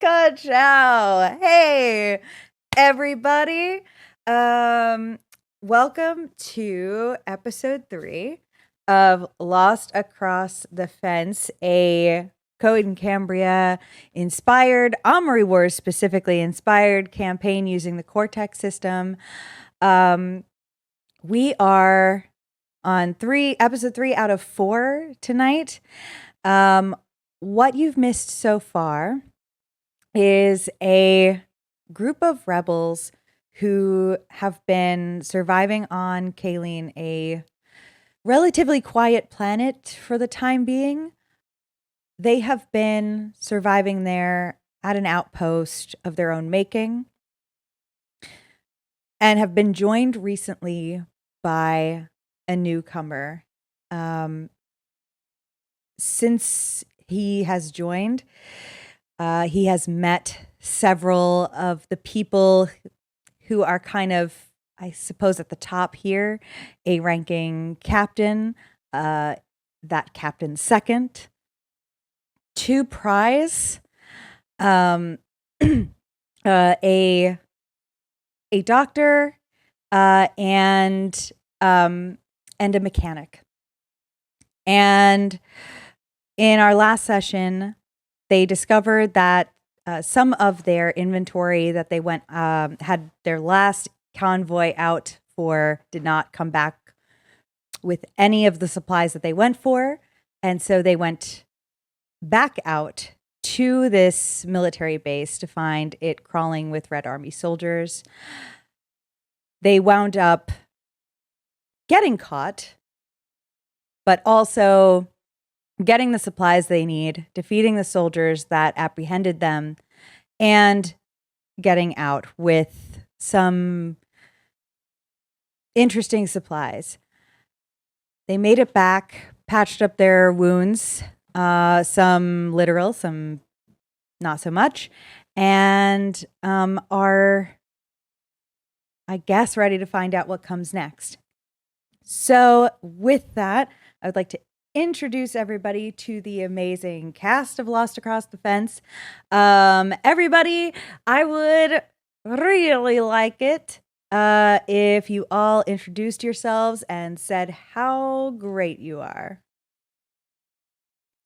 Ka-chow. Hey, everybody. Welcome to episode 3 of Lost Across the Fence, a Coheed and Cambria inspired, Amory Wars specifically inspired campaign using the Cortex system. We are on episode 3 out of 4 tonight. What you've missed so far is a group of rebels who have been surviving on Kaleen, a relatively quiet planet for the time being. They have been surviving there at an outpost of their own making and have been joined recently by a newcomer. Since he has joined, he has met several of the people who are kind of, I suppose, at the top here, a ranking captain, that captain's second, 2 prize, a doctor, and a mechanic. And in our last session, they discovered that some of their inventory that they went had their last convoy out for did not come back with any of the supplies that they went for. And so they went back out to this military base to find it crawling with Red Army soldiers. They wound up getting caught, but also getting the supplies they need, defeating the soldiers that apprehended them, and getting out with some interesting supplies. They made it back, patched up their wounds, some literal, some not so much, and are, I guess, ready to find out what comes next. So with that, I would like to introduce everybody to the amazing cast of Lost Across the Fence. Everybody, I would really like it if you all introduced yourselves and said how great you are.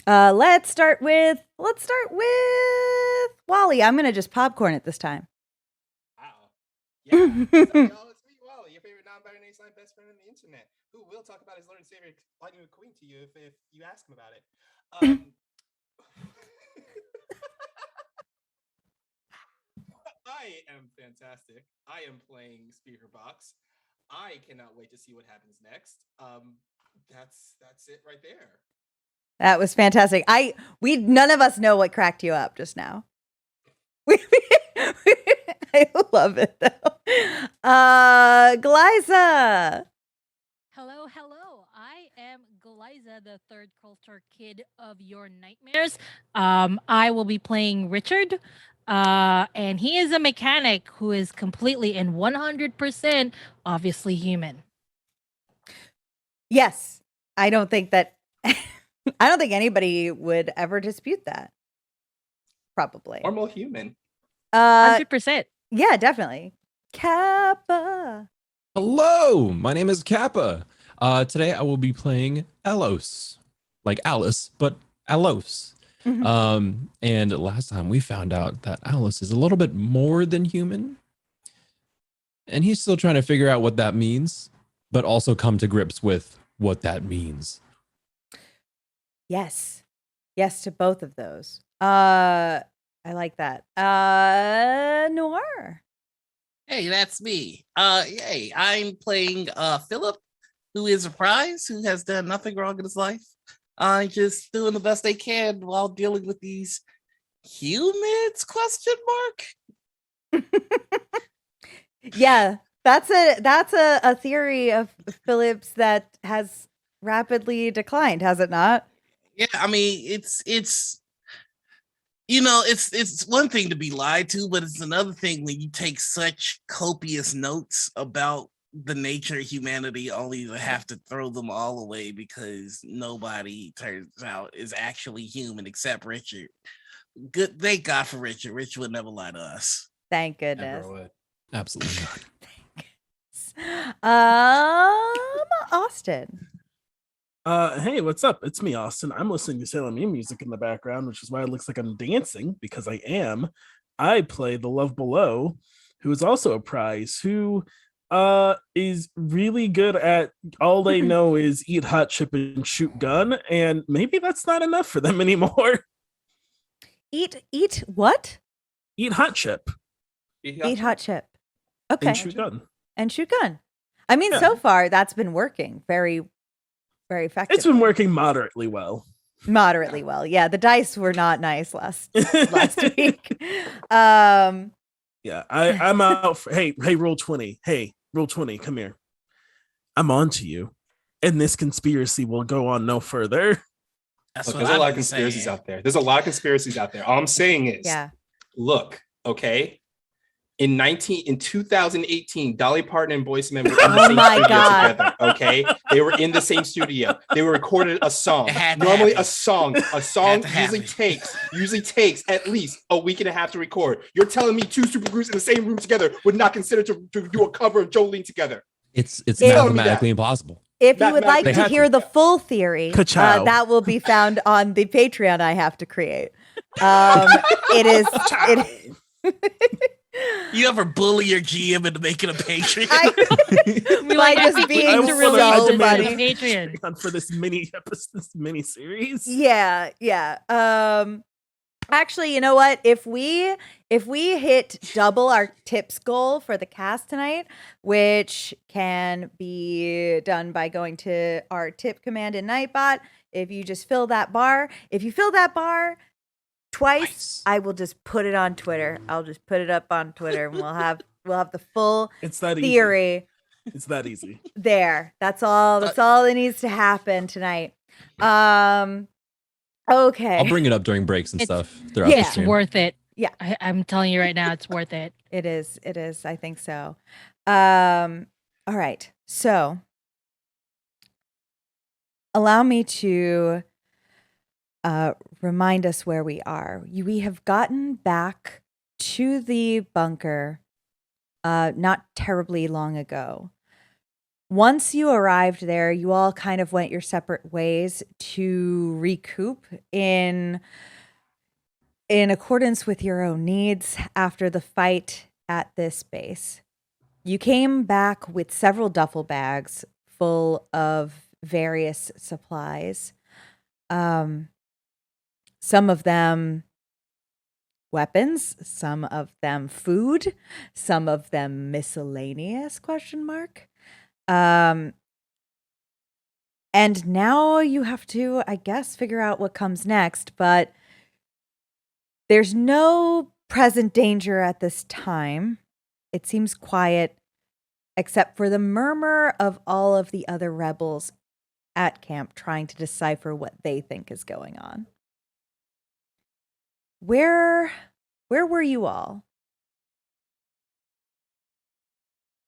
Let's start with Wally. I'm gonna just popcorn it this time. Wow. Yeah. What's up, y'all? It's me, Wally, your favorite non-binary sign best friend on the internet, who will talk about his Lord and Savior Lightning McQueen to you if you ask him about it. I am fantastic. I am playing Speakerbox. I cannot wait to see what happens next. That's it right there. That was fantastic. None of us know what cracked you up just now. I love it though. Glyza. Hello. I am Goliza, the third culture kid of your nightmares. I will be playing Richard, and he is a mechanic who is completely and 100% obviously human. Yes, I don't think anybody would ever dispute that. Probably. Normal human. 100%. Yeah, definitely. Kappa. Hello, my name is Kappa. Today I will be playing Elos, like Alice, but Elos. Mm-hmm. And last time we found out that Alice is a little bit more than human, and he's still trying to figure out what that means, but also come to grips with what that means. Yes to both of those. I like that. Noir. Hey, that's me. Hey, I'm playing Philip, who is a prize, who has done nothing wrong in his life. Just doing the best they can while dealing with these humans, ? Yeah, that's a theory of Philip's that has rapidly declined, has it not? Yeah, I mean, it's one thing to be lied to, but it's another thing when you take such copious notes about the nature of humanity only to have to throw them all away because nobody turns out is actually human except Richard. Good. Thank God for Richard. Richard would never lie to us. Thank Never goodness. would. Absolutely not. Austin. Hey, what's up? It's me, Austin. I'm listening to Sailor Moon music in the background, which is why it looks like I'm dancing, because I am. I play the Love Below, who is also a prize, who is really good at all they know is eat hot chip and shoot gun, and maybe that's not enough for them anymore. Eat what? Eat hot chip Eat hot chip. Okay. and shoot gun. And shoot gun. I mean, Yeah. so far that's been working very, very effective. It's been working moderately well. Moderately well. Yeah, the dice were not nice last week. Um, Yeah, I'm out for hey, roll 20. Hey, roll 20, come here. I'm on to you. And this conspiracy will go on no further. That's Look, what there's a I've lot of been conspiracies saying. out there. There's a lot of conspiracies out there. All I'm saying is, yeah. look, okay. In 2018, Dolly Parton and Boyz II Men were in the same my studio God. together. Okay, they were in the same studio. They were recorded a song. It had to Normally, happen. a song to usually takes at least a week and a half to record. You're telling me two supergroups in the same room together would not consider to do a cover of Jolene together? It's Tell me mathematically impossible. If you would like They to had hear to. the full theory, Ka-chow. that will be found on the Patreon I have to create. It is. You ever bully your GM into making a Patreon? By just being I so will- I demand funny. a Patreon. for this mini series. Yeah. Actually, you know what? If we hit double our tips goal for the cast tonight, which can be done by going to our tip command in Nightbot, if you just fill that bar, twice, Nice. I will just put it on Twitter. I'll just put it up on Twitter, and we'll have the full It's that theory easy. It's that easy. there. That's all that needs to happen tonight. Okay. I'll bring it up during breaks and It's- stuff throughout yeah. the It's stream. worth it. Yeah. I'm telling you right now, it's worth it. It is. I think so. All right. So allow me to remind us where we are. We have gotten back to the bunker not terribly long ago. Once you arrived there, you all kind of went your separate ways to recoup in accordance with your own needs after the fight at this base. You came back with several duffel bags full of various supplies. Some of them weapons, some of them food, some of them miscellaneous ? And now you have to, I guess, figure out what comes next, but there's no present danger at this time. It seems quiet, except for the murmur of all of the other rebels at camp trying to decipher what they think is going on. Where were you all?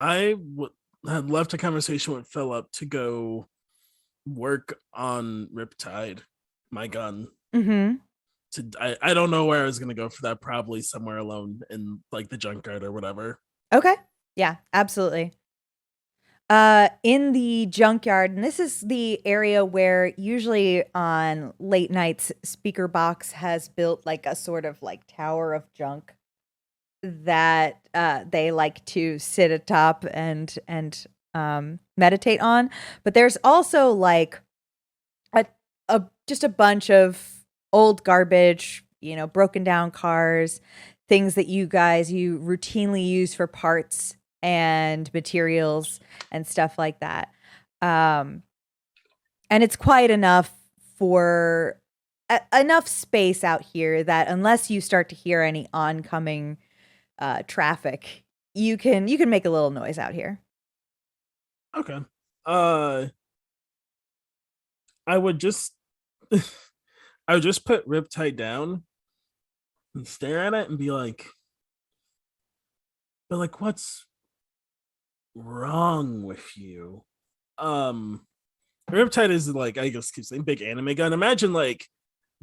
Had left a conversation with Philip to go work on Riptide, my gun. Mm-hmm. I don't know where I was gonna go for that. Probably somewhere alone in like the junkyard or whatever. Okay. Yeah, absolutely. In the junkyard, and this is the area where usually on late nights, Speaker Box has built like a sort of like tower of junk that they like to sit atop and meditate on. But there's also like a just a bunch of old garbage, broken down cars, things that you routinely use for parts and materials and stuff like that. And it's quiet enough for enough space out here that unless you start to hear any oncoming traffic, you can make a little noise out here. Okay. I would just put Riptide down and stare at it and be like, what's wrong with you? Riptide is like, I just keep saying big anime gun. Imagine like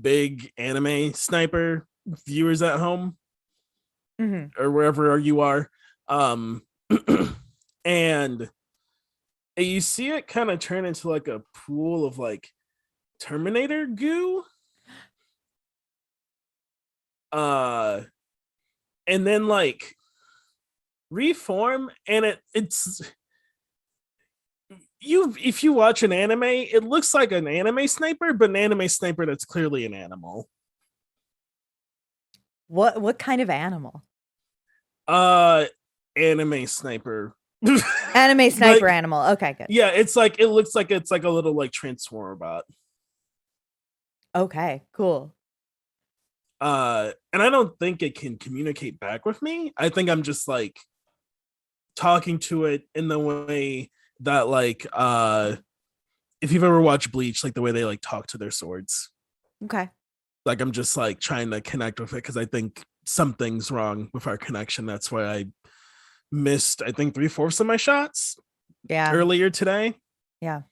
big anime sniper, viewers at home Mm-hmm. or wherever you are. And you see it kind of turn into like a pool of like Terminator goo. And then like reform, and it's you if you watch an anime, it looks like an anime sniper, but an anime sniper that's clearly an animal. What kind of animal? Anime sniper. Anime sniper Like, animal. Okay, good. yeah, it's like it looks like it's like a little like transformer bot. Okay, cool. And I don't think it can communicate back with me. I think I'm just like talking to it in the way that like if you've ever watched Bleach, like the way they like talk to their swords. Okay. Like I'm just like trying to connect with it because I think something's wrong with our connection. That's why I missed, I think, 3/4 of my shots earlier today. Yeah.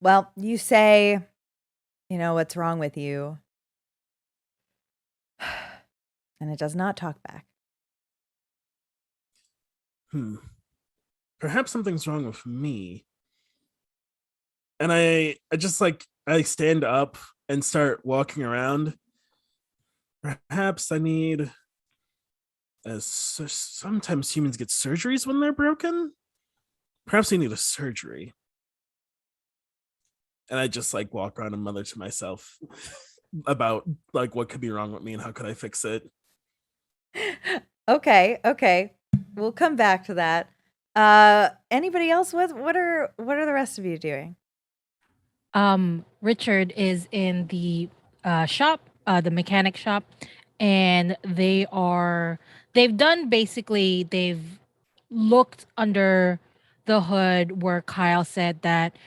Well, you say, what's wrong with you? And it does not talk back. Perhaps something's wrong with me. And I just like, I stand up and start walking around. Perhaps I need, as sometimes humans get surgeries when they're broken. Perhaps I need a surgery. And I just like walk around and mother to myself about like what could be wrong with me and how could I fix it. Okay. We'll come back to that. Anybody else? What are the rest of you doing? Richard is in the shop, the mechanic shop, and they've looked under the hood where Kyle said that,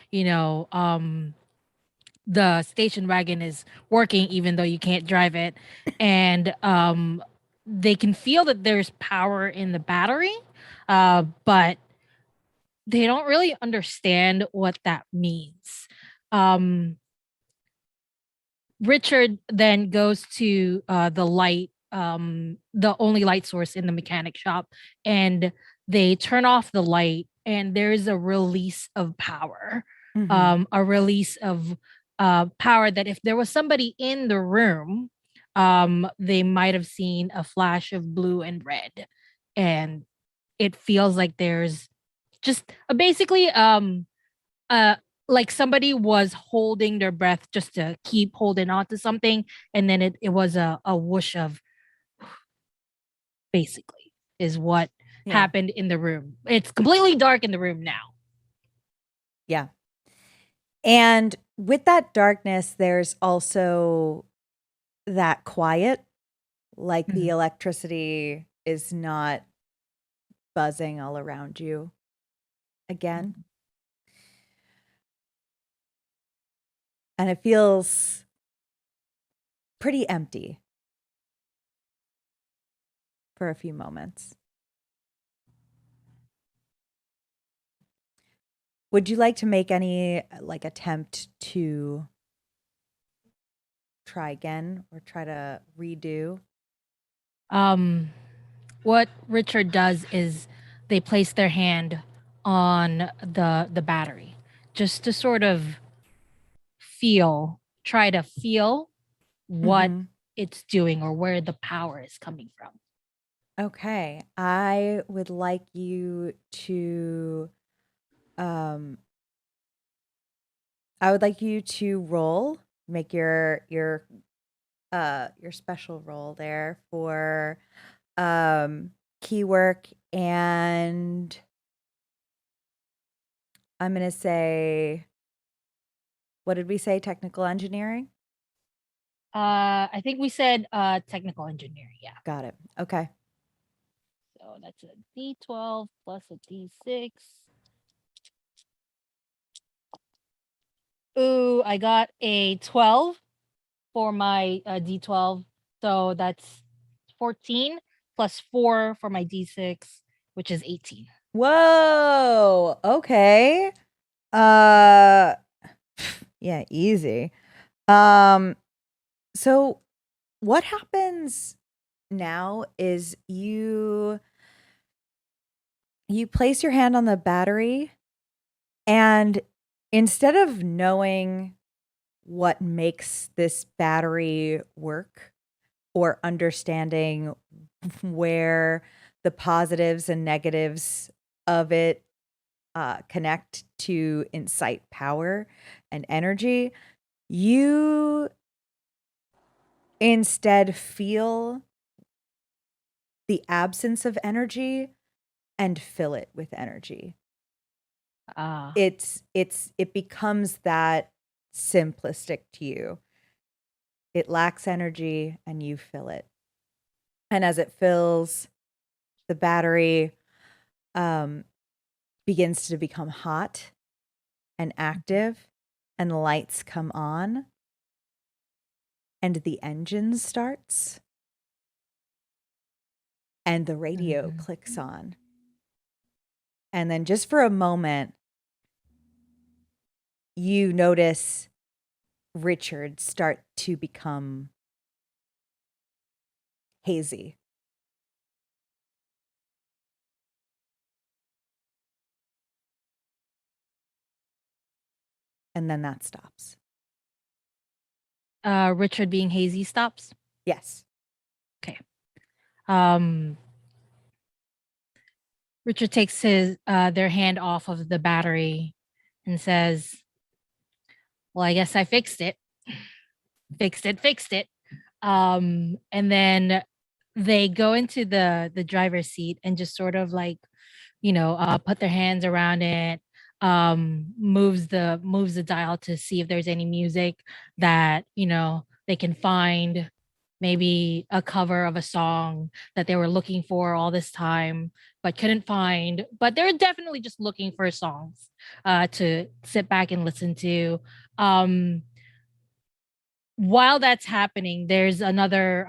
the station wagon is working even though you can't drive it. And they can feel that there's power in the battery, but they don't really understand what that means. Richard then goes to the light, the only light source in the mechanic shop, and they turn off the light, and there's a release of power, a release of power that if there was somebody in the room, they might have seen a flash of blue and red, and it feels like there's just basically like somebody was holding their breath just to keep holding on to something, and then it was a whoosh of basically is what happened in the room. It's completely dark in the room now. Yeah. And with that darkness, there's also that quiet, like the electricity is not buzzing all around you again. And it feels pretty empty for a few moments. Would you like to make any like attempt to try again or try to redo? What Richard does is they place their hand on the battery just to sort of try to feel what it's doing or where the power is coming from. Okay. I would like you to roll, make your special roll there for key work, and I'm going to say, what did we say? Technical engineering? I think we said technical engineering. Yeah. Got it. Okay. So that's a D12 plus a D6. Ooh, I got a 12 for my D12. So that's 14 plus 4 for my D6, which is 18. Whoa. Okay. Yeah, easy. So what happens now is you place your hand on the battery, and instead of knowing what makes this battery work or understanding where the positives and negatives of it connect to incite power and energy, you instead feel the absence of energy and fill it with energy. Ah. It becomes that simplistic to you. It lacks energy and you fill it. And as it fills, the battery begins to become hot and active, and the lights come on, and the engine starts, and the radio clicks on. And then just for a moment, you notice Richard start to become hazy. And then that stops. Richard being hazy stops. Yes. Richard takes their hand off of the battery and says, "Well, I guess I fixed it. Fixed it." And then they go into the driver's seat and just sort of like, put their hands around it, moves the dial to see if there's any music that, they can find, maybe a cover of a song that they were looking for all this time but couldn't find. But they were definitely just looking for songs to sit back and listen to. While that's happening, there's another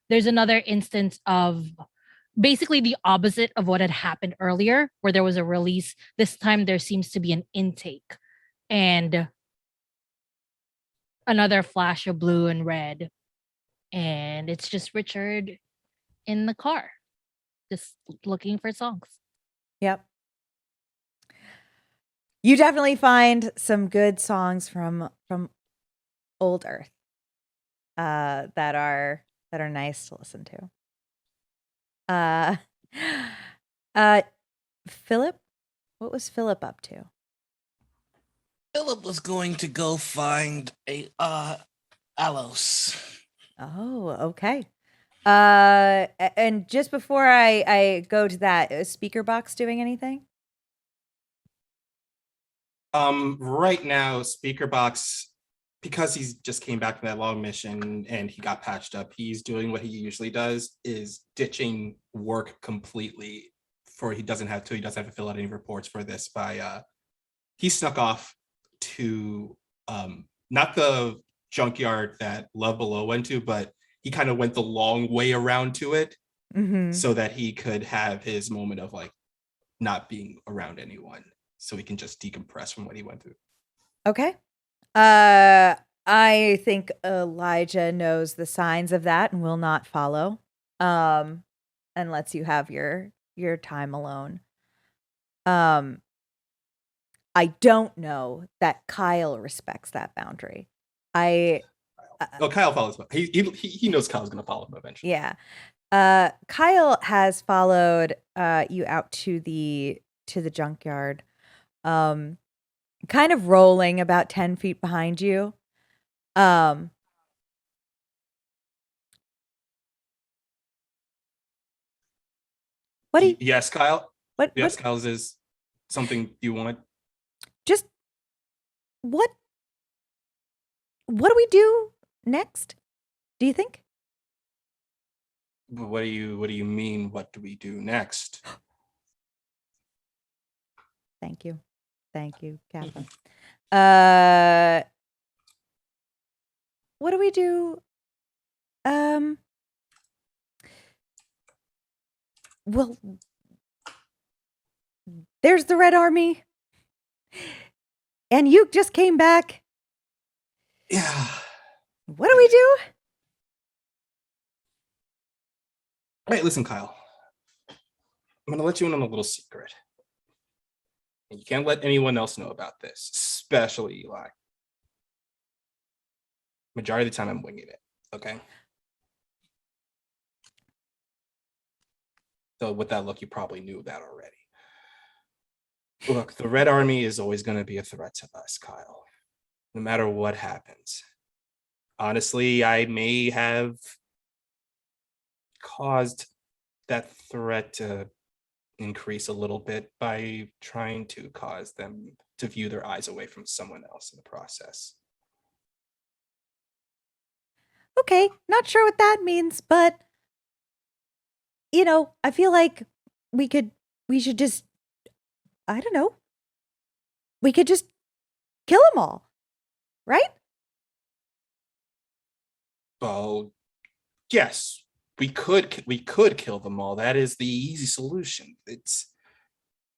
instance of basically the opposite of what had happened earlier, where there was a release. This time there seems to be an intake and another flash of blue and red. And it's just Richard in the car, just looking for songs. Yep. You definitely find some good songs from old Earth that are nice to listen to. Philip, what was Philip up to? Philip was going to go find a Alos. Oh, okay. And just before I go to that, is Speaker Box doing anything? Right now, Speaker Box, because he's just came back from that long mission and he got patched up, he's doing what he usually does, is ditching work completely. He doesn't have to fill out any reports for this. He snuck off to not the junkyard that Love Below went to, but he kind of went the long way around to it, so that he could have his moment of like not being around anyone, so he can just decompress from what he went through. Okay. I think Elijah knows the signs of that and will not follow. And lets you have your time alone. I don't know that Kyle respects that boundary. Kyle follows. He knows Kyle's going to follow him eventually. Yeah. Kyle has followed you out to the junkyard, kind of rolling about 10 feet behind you. What do you, Yes, Kyle. what, Yes, what, Kyle's is something you want. just what do we do next? Do you think? What do you mean? What do we do next? Thank you, Catherine. What do we do? Well, there's the Red Army, and you just came back. Yeah. What do we do? All right, listen, Kyle. I'm going to let you in on a little secret. And you can't let anyone else know about this, especially Eli. Majority of the time, I'm winging it. Okay. So with that look, you probably knew that already. Look, the Red Army is always going to be a threat to us, Kyle, no matter what happens. Honestly, I may have caused that threat to increase a little bit by trying to cause them to view their eyes away from someone else in the process. Okay, not sure what that means, but I feel like we should just, I don't know, we could just kill them all, right? Well, yes, we could kill them all. That is the easy solution. It's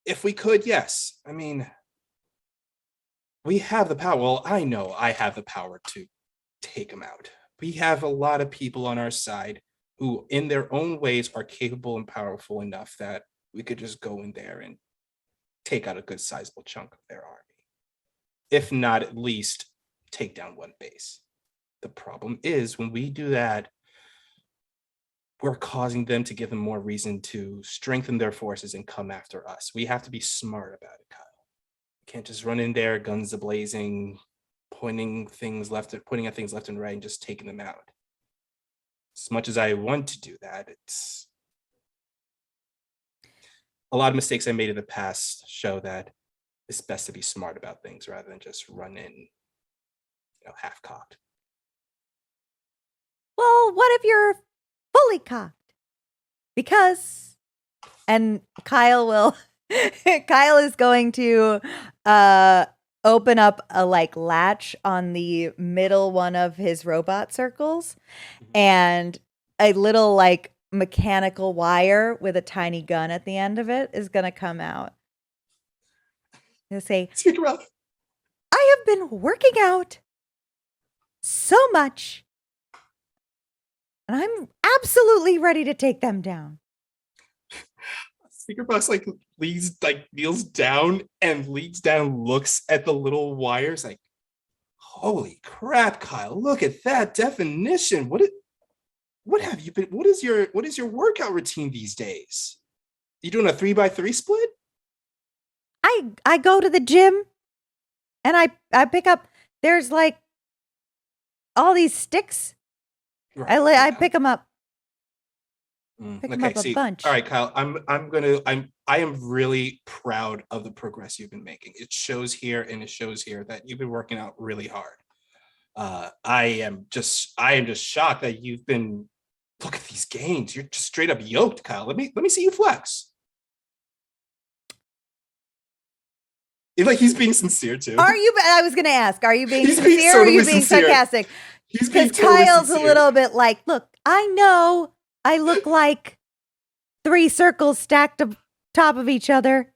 if we could, yes. I mean, we have the power. Well, I know I have the power to take them out. We have a lot of people on our side who, in their own ways, are capable and powerful enough that we could just go in there and take out a good sizable chunk of their army. If not, at least take down one base. The problem is when we do that, we're causing them to give them more reason to strengthen their forces and come after us. We have to be smart about it, Kyle. We can't just run in there, guns a-blazing, pointing at things left and right and just taking them out. As much as I want to do that, it's a lot of mistakes I made in the past show that it's best to be smart about things rather than just run in, half-cocked. Well, what if you're fully cocked? Because, and Kyle is going to open up a latch on the middle one of his robot circles, and a little mechanical wire with a tiny gun at the end of it is going to come out. He'll say, Speak about. I have been working out so much, and I'm absolutely ready to take them down. Speaker Box kneels down and leans down, looks at the little wires like, holy crap, Kyle, look at that definition. What have you been, what is your workout routine these days? You doing a 3x3 split? I go to the gym and I pick up, there's all these sticks. Right, I pick them up. Pick them up a bunch. All right, Kyle, I am really proud of the progress you've been making. It shows here that you've been working out really hard. I am just shocked that you've been, look at these gains. You're just straight up yoked, Kyle. Let me see you flex. He's being sincere too. I was going to ask, are you being He's sincere being or are you totally being sincere. sarcastic? He's being Because totally Kyle's sincere. a little bit look, I know I look like 3 circles stacked on top of each other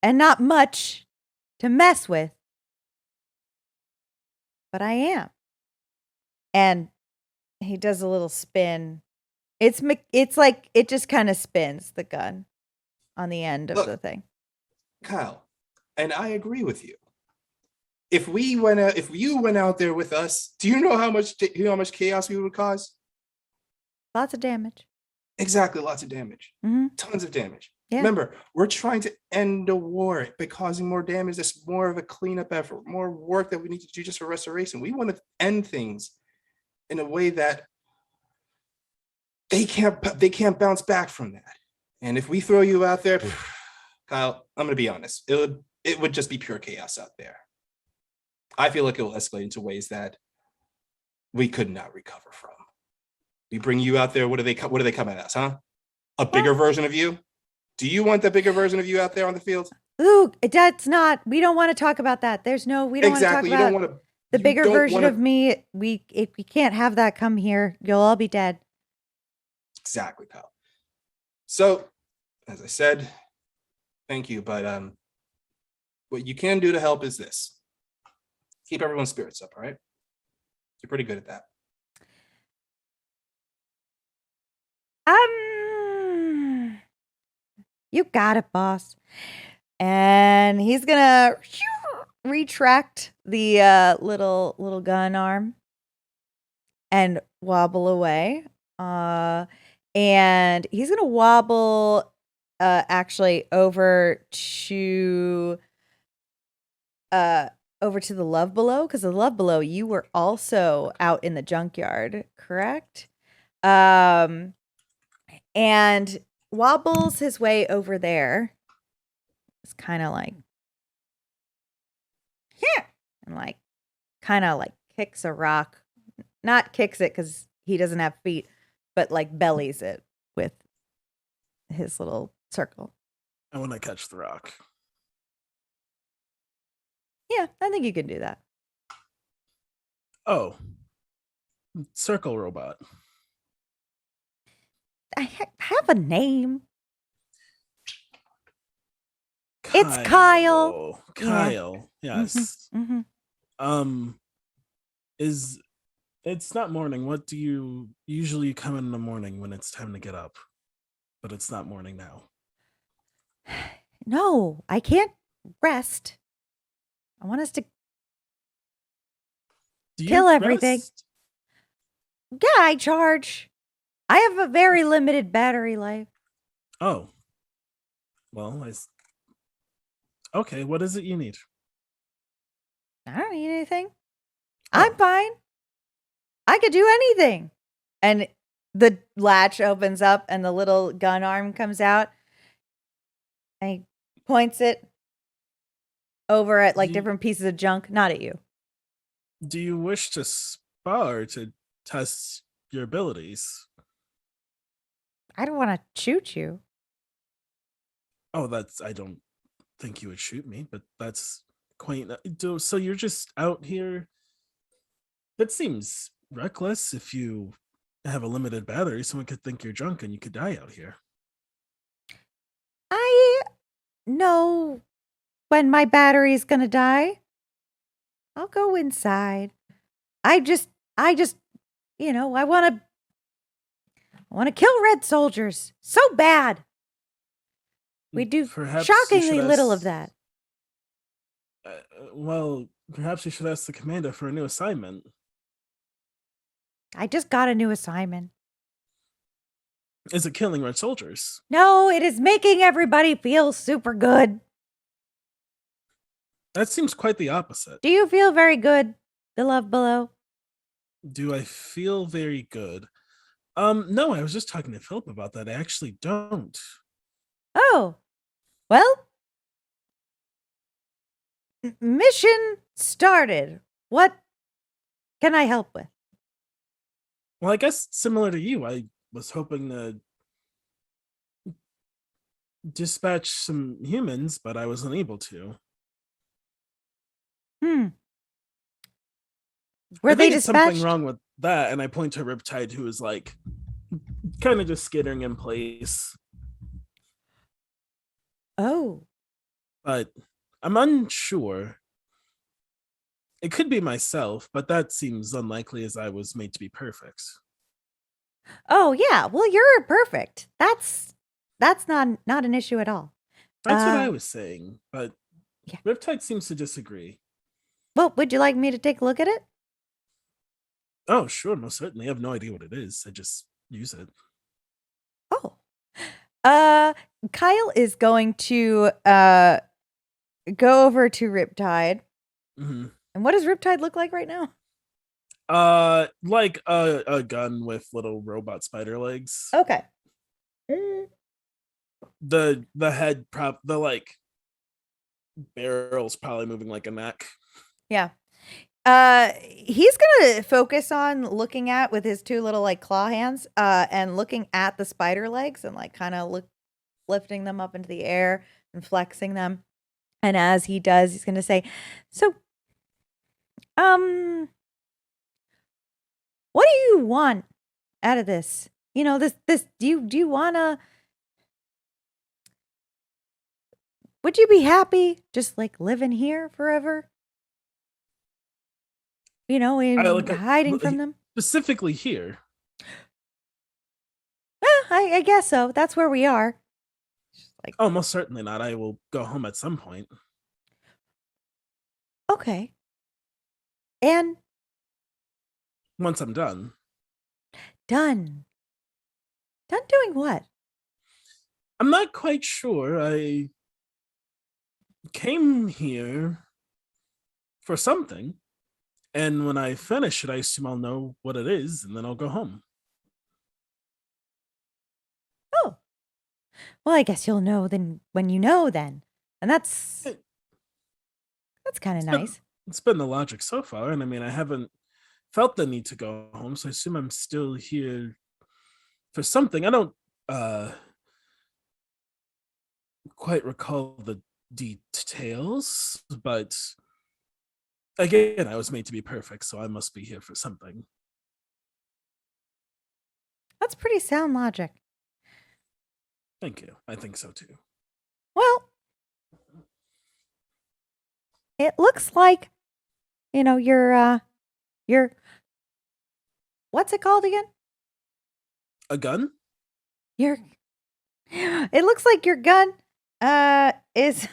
and not much to mess with. But I am. And he does a little spin. It's like it just kind of spins the gun on the end of the thing. Kyle, and I agree with you. If you went out there with us, do you know how much chaos we would cause? Lots of damage. Exactly, lots of damage. Mm-hmm. Tons of damage. Yeah. Remember, we're trying to end a war by causing more damage. That's more of a cleanup effort, more work that we need to do just for restoration. We want to end things in a way that they can't bounce back from that. And if we throw you out there, Kyle, I'm going to be honest, it would just be pure chaos out there. I feel like it will escalate into ways that we could not recover from. We bring you out there. What do they come at us, huh? A bigger version of you? Do you want the bigger version of you out there on the field? Ooh, that's not. We don't want to talk about that. We don't want to talk about the bigger version of me. If we can't have that come here, you'll all be dead. Exactly, Kyle. So, as I said, thank you. But what you can do to help is this: keep everyone's spirits up. All right. You're pretty good at that. You got it, boss. And he's gonna retract the little gun arm and wobble away. And he's gonna wobble actually over to the Love Below, because the Love Below, you were also out in the junkyard, correct? And wobbles his way over there. It's kind of like, yeah, and like, kind of like kicks a rock. Not kicks it because he doesn't have feet, but like bellies it with his little circle. I want to catch the rock. Yeah, I think you can do that. Oh, circle robot. I have a name. It's Kyle. Kyle. Yeah. Yes. Mm-hmm. It's not morning. What do you usually come in the morning when it's time to get up? But it's not morning now. No, I can't rest. I want us to kill everything. Rest? Yeah, I charge. I have a very limited battery life. Oh. Well, okay, what is it you need? I don't need anything. Oh. I'm fine. I could do anything. And the latch opens up and the little gun arm comes out. And he points it over at like different pieces of junk, not at you. Do you wish to spar to test your abilities? I don't want to shoot you. Oh, I don't think you would shoot me, but that's quaint. So you're just out here? That seems reckless. If you have a limited battery, someone could think you're drunk and you could die out here. I know when my battery's gonna die. I'll go inside. I just, I want to kill red soldiers so bad. We do shockingly little of that. Well, perhaps you should ask the commander for a new assignment. I just got a new assignment. Is it killing red soldiers? No, it is making everybody feel super good. That seems quite the opposite. Do you feel very good, the Love Below? Do I feel very good? No, I was just talking to Philip about that. I actually don't. Oh, well, mission started. What can I help with? Well, I guess similar to you, I was hoping to dispatch some humans, but I was unable to. Were they dispatched? Something wrong with that, and I point to Riptide, who is like kind of just skittering in place. Oh. But I'm unsure. It could be myself, but that seems unlikely as I was made to be perfect. Oh, yeah. Well, you're perfect. That's not an issue at all. That's what I was saying, but yeah. Riptide seems to disagree. Well, would you like me to take a look at it? Oh, sure, most certainly. I have no idea what it is. I just use it. Oh. Kyle is going to go over to Riptide. Mm-hmm. And what does Riptide look like right now? Like a gun with little robot spider legs. Okay. The head the like barrel's probably moving like a neck. Yeah. He's gonna focus on looking at with his two little like claw hands, and looking at the spider legs and like kind of lifting them up into the air and flexing them. And as he does, he's gonna say, "So, what do you want out of this? You know, this. Do you wanna? Would you be happy just like living here forever?" in hiding from them. Specifically here. I guess so. That's where we are. Oh, most certainly not. I will go home at some point. Okay. And once I'm done. Done doing what? I'm not quite sure. I came here for something, and when I finish it, I assume I'll know what it is, and then I'll go home. Oh. Well, I guess you'll know then when you know then. And that's kind of nice. It's been the logic so far, and I mean, I haven't felt the need to go home, so I assume I'm still here for something. I don't quite recall the details, but again, I was made to be perfect, so I must be here for something. That's pretty sound logic. Thank you. I think so too. Well, it looks like, you're what's it called again? A gun? It looks like your gun is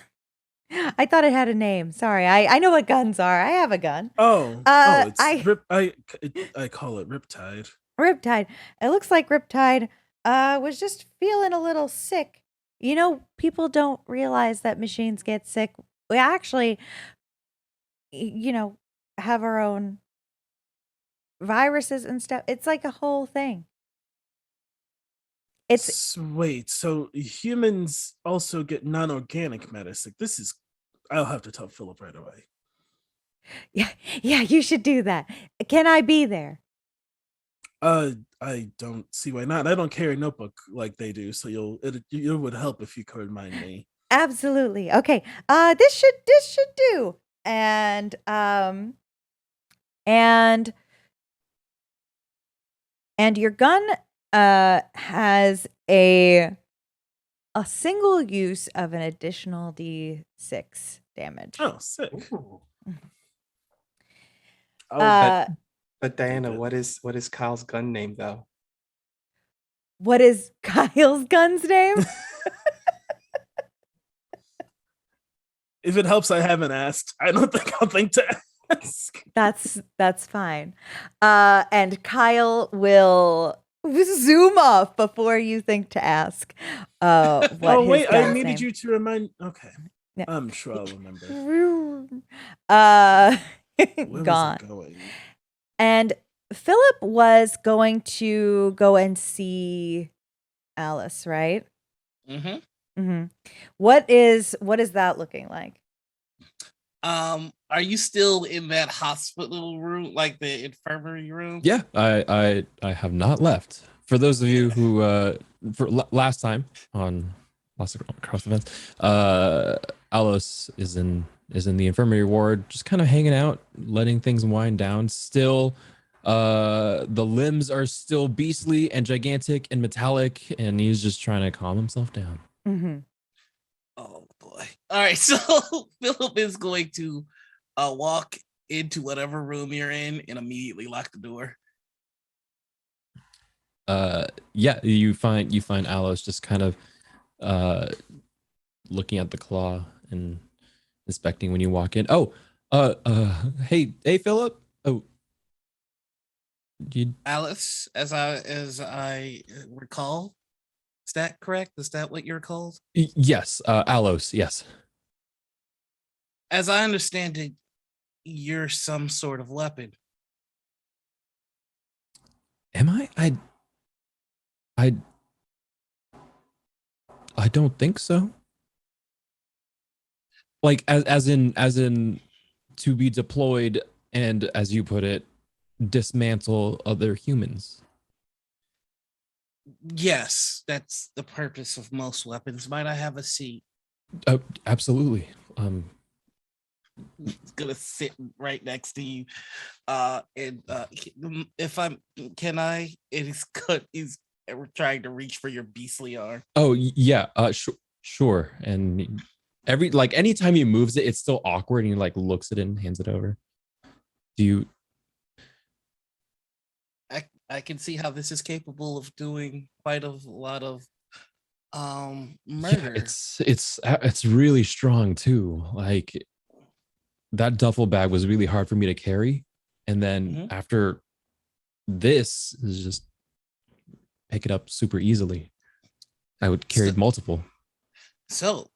I thought it had a name. Sorry. I know what guns are. I have a gun. It's I call it Riptide. Riptide. It looks like Riptide was just feeling a little sick. People don't realize that machines get sick. We actually, have our own viruses and stuff. It's like a whole thing. Wait, so humans also get non-organic medicine. I'll have to tell Philip right away. Yeah, you should do that. Can I be there? I don't see why not. I don't carry a notebook like they do, so it would help if you could remind me. Absolutely. Okay. This should do. And your gun has a single use of an additional D6 damage. Oh, sick. But Diana, what is Kyle's gun name though? What is Kyle's gun's name? If it helps, I haven't asked. I don't think I'll think to ask. That's fine. And Kyle will zoom off before you think to ask. I needed you to remind. Okay, yeah. I'm sure I'll remember. Where gone. Was it going? And Philip was going to go and see Alice, right? Mm-hmm. Mm-hmm. What is that looking like? Are you still in that hospital room, like the infirmary room? Yeah, I have not left. For those of you who for last time on Lost Across the Fence, Alice is in the infirmary ward, just kind of hanging out, letting things wind down. Still, the limbs are still beastly and gigantic and metallic, and he's just trying to calm himself down. Mm-hmm. Oh boy! All right, so Philip is going to walk into whatever room you're in and immediately lock the door. Yeah, you find Alice just kind of looking at the claw and inspecting when you walk in. Hey Philip. Oh, Alice, as I recall, is that correct? Is that what you're called? Yes, Alos. Yes. As I understand it, you're some sort of weapon. Am I? I don't think so. Like as in to be deployed and, as you put it, dismantle other humans. Yes, that's the purpose of most weapons. Might I have a seat? Absolutely. It's gonna sit right next to you. And if I'm, can I? He's trying to reach for your beastly arm. Oh yeah. Sure. And anytime he moves it, it's still awkward, and he looks at it and hands it over. Do I can see how this is capable of doing quite a lot of murder. Yeah, it's really strong too. Like that duffel bag was really hard for me to carry, and then after this is just pick it up super easily. I would carry multiple. So,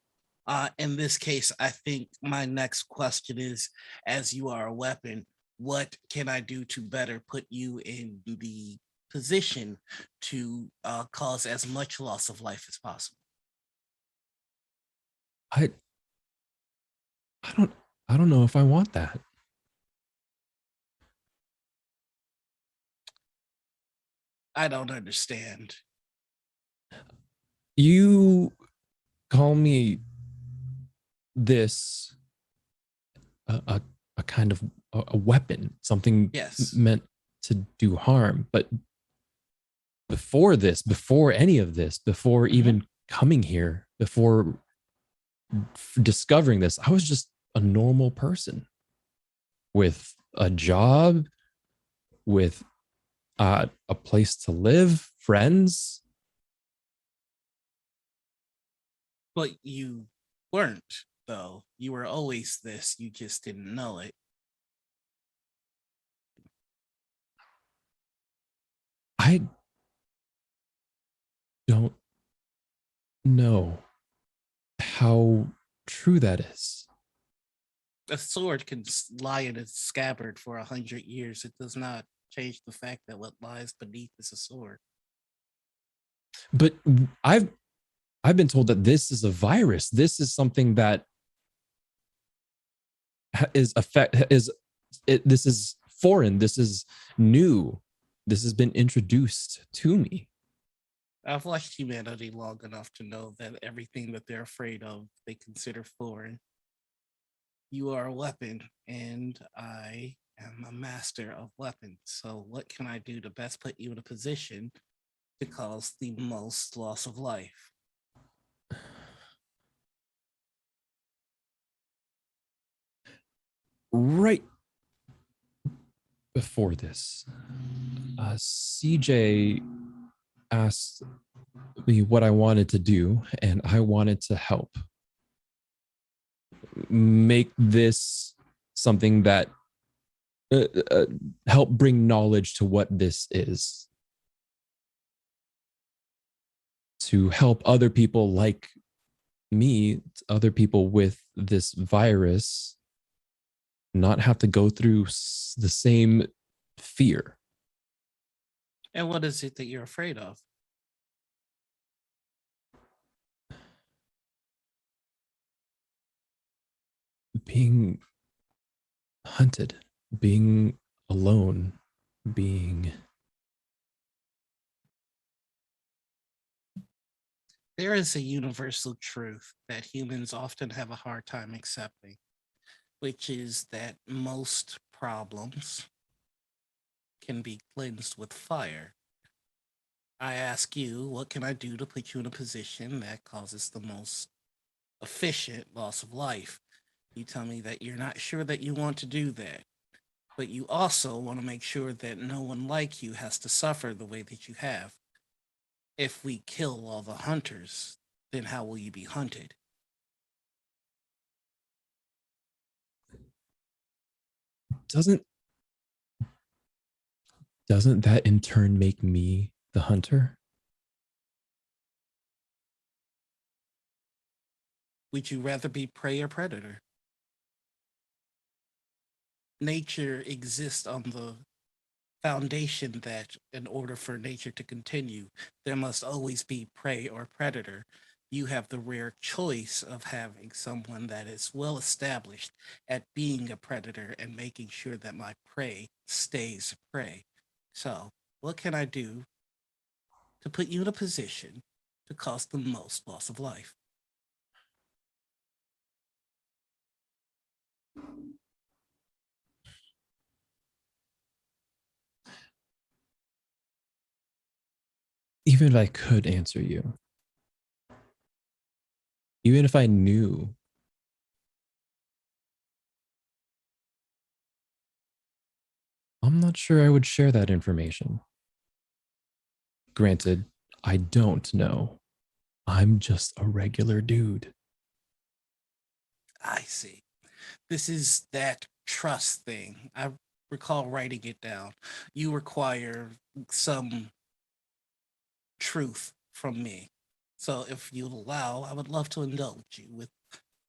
in this case, I think my next question is, as you are a weapon, what can I do to better put you in the position to cause as much loss of life as possible? I I don't I don't know if I want that. I don't understand. You call me this a kind of a weapon, something Yes. meant to do harm, but before this, before any of this, before even coming here, before discovering this, I was just a normal person with a job, with a place to live, friends. But you weren't, though. You were always this. You just didn't know it. I don't know how true that is. A sword can lie in its scabbard for 100 years. It does not change the fact that what lies beneath is a sword. But I've been told that this is a virus. This is something that this is foreign. This is new. This has been introduced to me. I've watched humanity long enough to know that everything that they're afraid of, they consider foreign. You are a weapon, and I am a master of weapons. So, what can I do to best put you in a position to cause the most loss of life? Right before this, CJ asked me what I wanted to do, and I wanted to help make this something that help bring knowledge to what this is, to help other people like me, other people with this virus, not have to go through the same fear. And what is it that you're afraid of? Being hunted, being alone, being... There is a universal truth that humans often have a hard time accepting, which is that most problems can be cleansed with fire. I ask you, what can I do to put you in a position that causes the most efficient loss of life? You tell me that you're not sure that you want to do that, but you also want to make sure that no one like you has to suffer the way that you have. If we kill all the hunters, then how will you be hunted? Doesn't that in turn make me the hunter? Would you rather be prey or predator? Nature exists on the foundation that in order for nature to continue, there must always be prey or predator. You have the rare choice of having someone that is well established at being a predator and making sure that my prey stays prey. So, what can I do to put you in a position to cause the most loss of life? Even if I could answer you, even if I knew, I'm not sure I would share that information. Granted, I don't know. I'm just a regular dude. I see. This is that trust thing. I recall writing it down. You require some truth from me. So if you allow, I would love to indulge you with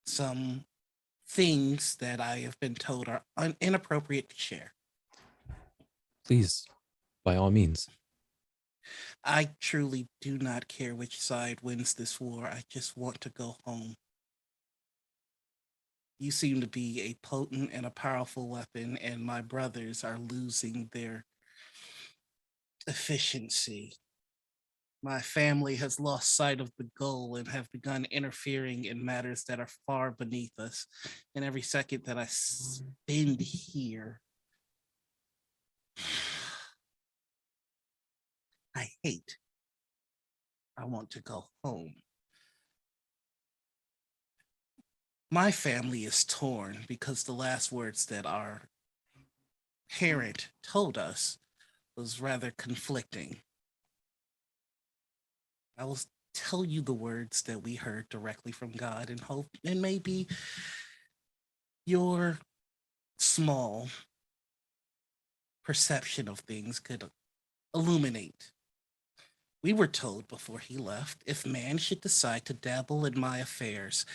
some things that I have been told are inappropriate to share. Please, by all means. I truly do not care which side wins this war. I just want to go home. You seem to be a potent and a powerful weapon, and my brothers are losing their efficiency. My family has lost sight of the goal and have begun interfering in matters that are far beneath us. And every second that I spend here, I hate. I want to go home. My family is torn because the last words that our parent told us was rather conflicting. I will tell you the words that we heard directly from God and hope, and maybe your small perception of things could illuminate. We were told before he left, if man should decide to dabble in my affairs,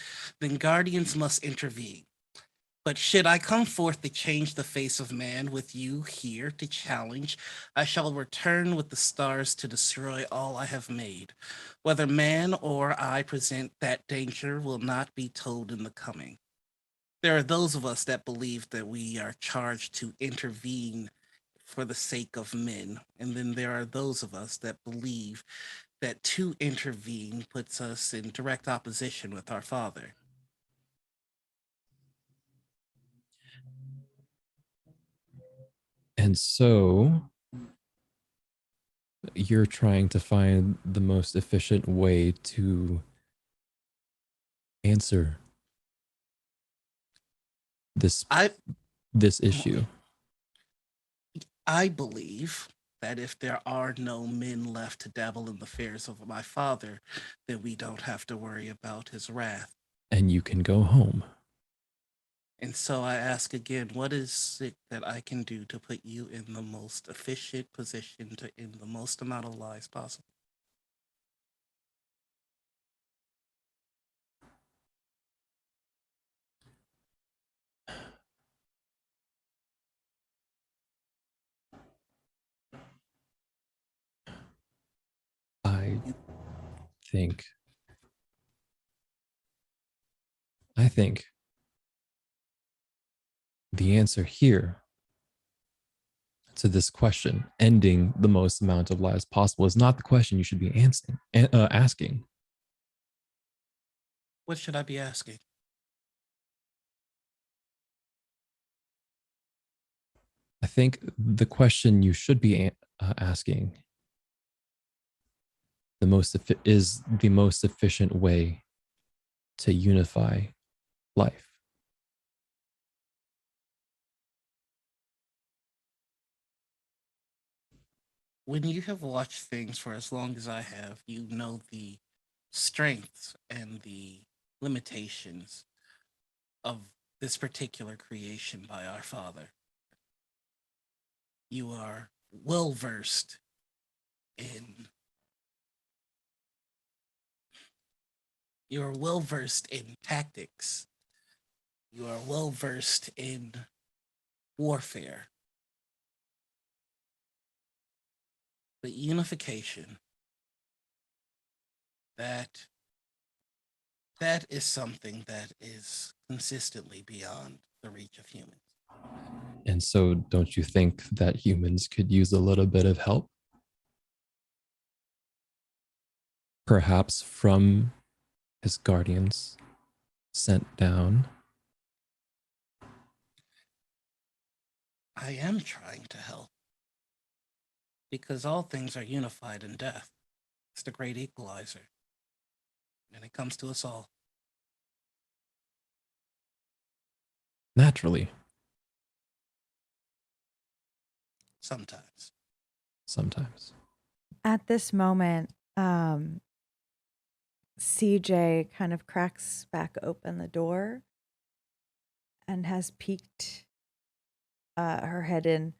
then guardians must intervene. But should I come forth to change the face of man with you here to challenge, I shall return with the stars to destroy all I have made. Whether man or I present that danger will not be told in the coming. There are those of us that believe that we are charged to intervene for the sake of men. And then there are those of us that believe that to intervene puts us in direct opposition with our Father. And so you're trying to find the most efficient way to answer this issue. I believe that if there are no men left to dabble in the affairs of my father, then we don't have to worry about his wrath. And you can go home. And so I ask again, what is it that I can do to put you in the most efficient position to end the most amount of lives possible? I think the answer here to this question, ending the most amount of lives possible, is not the question you should be asking. What should I be asking? I think the question you should be asking is the most efficient way to unify life. When you have watched things for as long as I have, you know the strengths and the limitations of this particular creation by our Father. You are well versed in tactics. You are well versed in warfare. But unification, that is something that is consistently beyond the reach of humans. And so, don't you think that humans could use a little bit of help? Perhaps from his guardians sent down? I am trying to help. Because all things are unified in death. It's the great equalizer. And it comes to us all. Naturally. Sometimes. Sometimes. At this moment, CJ kind of cracks back open the door and has peeked her head in,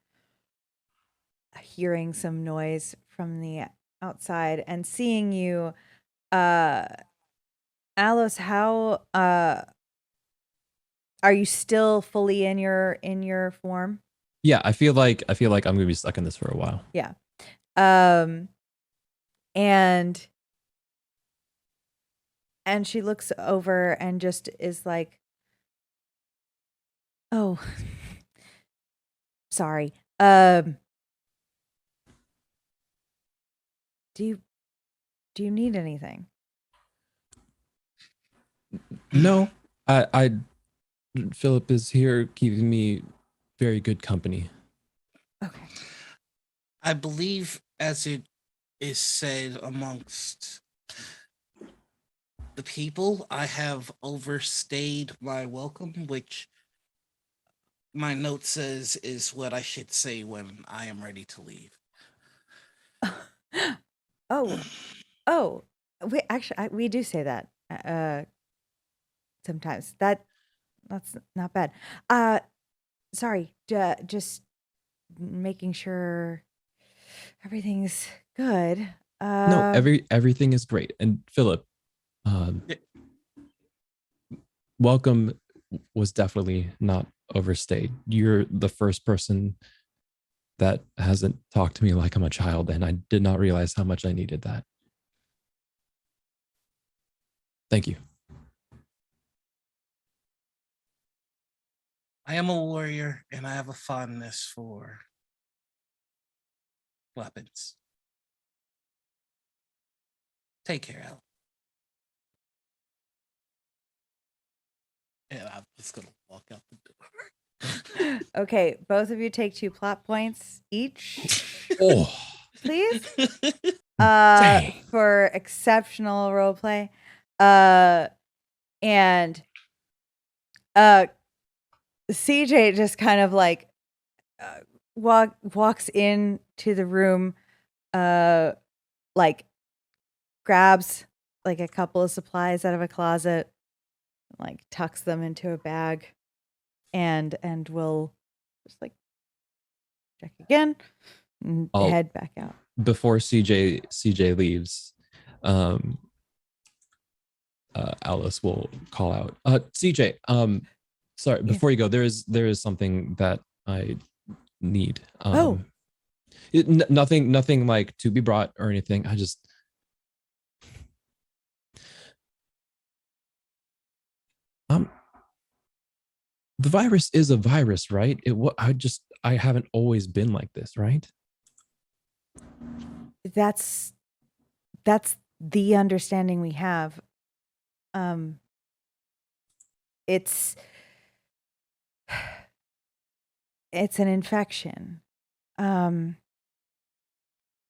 hearing some noise from the outside and seeing you. Alice, how are you still fully in your form? Yeah, I feel like I'm gonna be stuck in this for a while. Yeah. And she looks over and just is like, "Oh, sorry. Do you need anything?" No, I Philip is here keeping me very good company. Okay. I believe, as it is said amongst the people, I have overstayed my welcome, which my note says is what I should say when I am ready to leave. Oh, we actually we do say that sometimes. That's not bad. Sorry, just making sure everything's good. No, everything is great. And Philip, welcome was definitely not overstayed. You're the first person that hasn't talked to me like I'm a child, and I did not realize how much I needed that. Thank you. I am a warrior, and I have a fondness for weapons. Take care, Al. And I'm just gonna walk out the door. Okay, both of you take 2 plot points each, Oh, please. dang. For exceptional roleplay. And CJ just kind of like walks into the room, like grabs like a couple of supplies out of a closet, like tucks them into a bag, and will just like check again and head back out. Before CJ leaves, Alice will call out, CJ, sorry, before you go, there is something that I need. Nothing like to be brought or anything. I just the virus is a virus, right? I haven't always been like this, right? That's the understanding we have. It's an infection.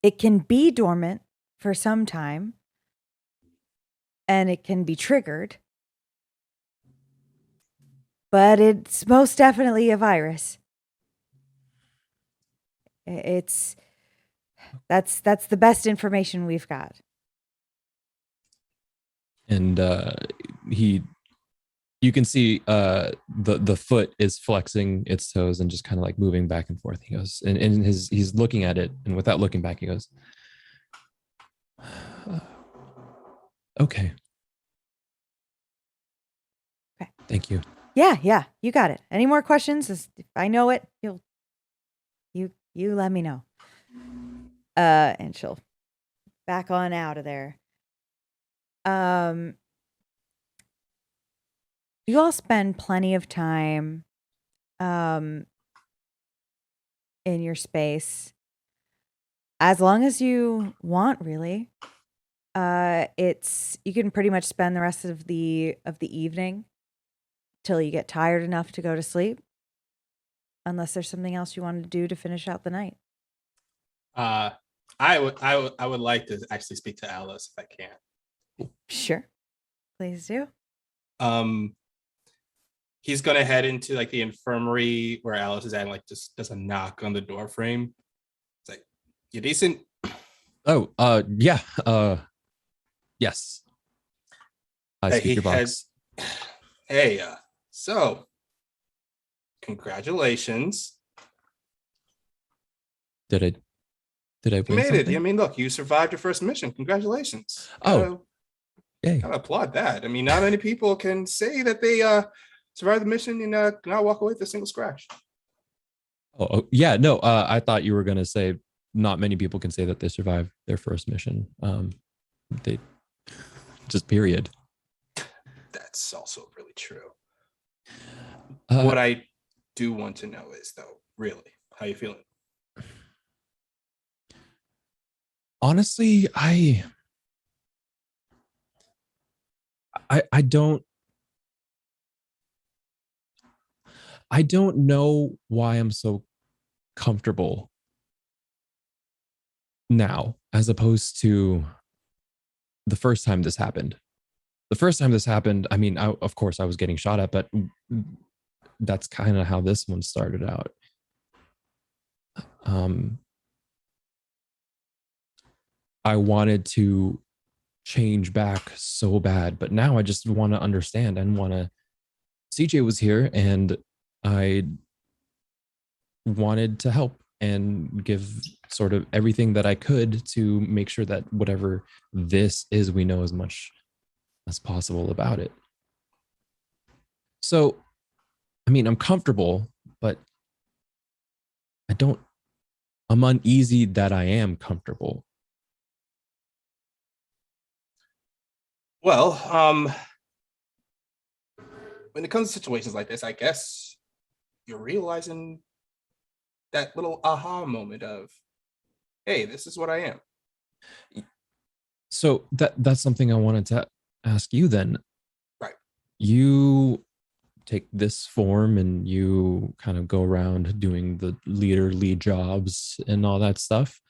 It can be dormant for some time, and it can be triggered, but it's most definitely a virus. That's the best information we've got. And you can see the foot is flexing its toes and just kind of like moving back and forth. He goes, and he's looking at it, and without looking back, he goes, okay. Thank you. Yeah, you got it. Any more questions? If I know it, you let me know. And she'll back on out of there. You all spend plenty of time in your space, as long as you want, really. You can pretty much spend the rest of the evening till you get tired enough to go to sleep, unless there's something else you want to do to finish out the night. I would like to actually speak to Alice if I can. Sure, please do. He's gonna head into like the infirmary where Alice is at, and like just does a knock on the door frame. It's like, you decent? Oh, yeah. Yes. I He speaker had. box. Hey, so congratulations. Did I You win made it. something? I mean, look, you survived your first mission. Congratulations. Oh, yay. Gotta applaud that. I mean, not many people can say that they survived the mission and not walk away with a single scratch. Yeah, no, I thought you were gonna say not many people can say that they survived their first mission. They just period. That's also really true. Uh, What I do want to know is, though, really, how you feeling? Honestly, I don't know why I'm so comfortable now as opposed to the first time this happened. The first time this happened, I mean, of course I was getting shot at, but that's kind of how this one started out. I wanted to change back so bad, but now I just want to understand and want to. CJ was here and I wanted to help and give sort of everything that I could to make sure that whatever this is, we know as much as possible about it. So, I mean, I'm comfortable, but I'm uneasy that I am comfortable. Well, when it comes to situations like this, I guess you're realizing that little aha moment of, hey, this is what I am. So that's something I wanted to ask you then. Right. You take this form and you kind of go around doing the lead jobs and all that stuff.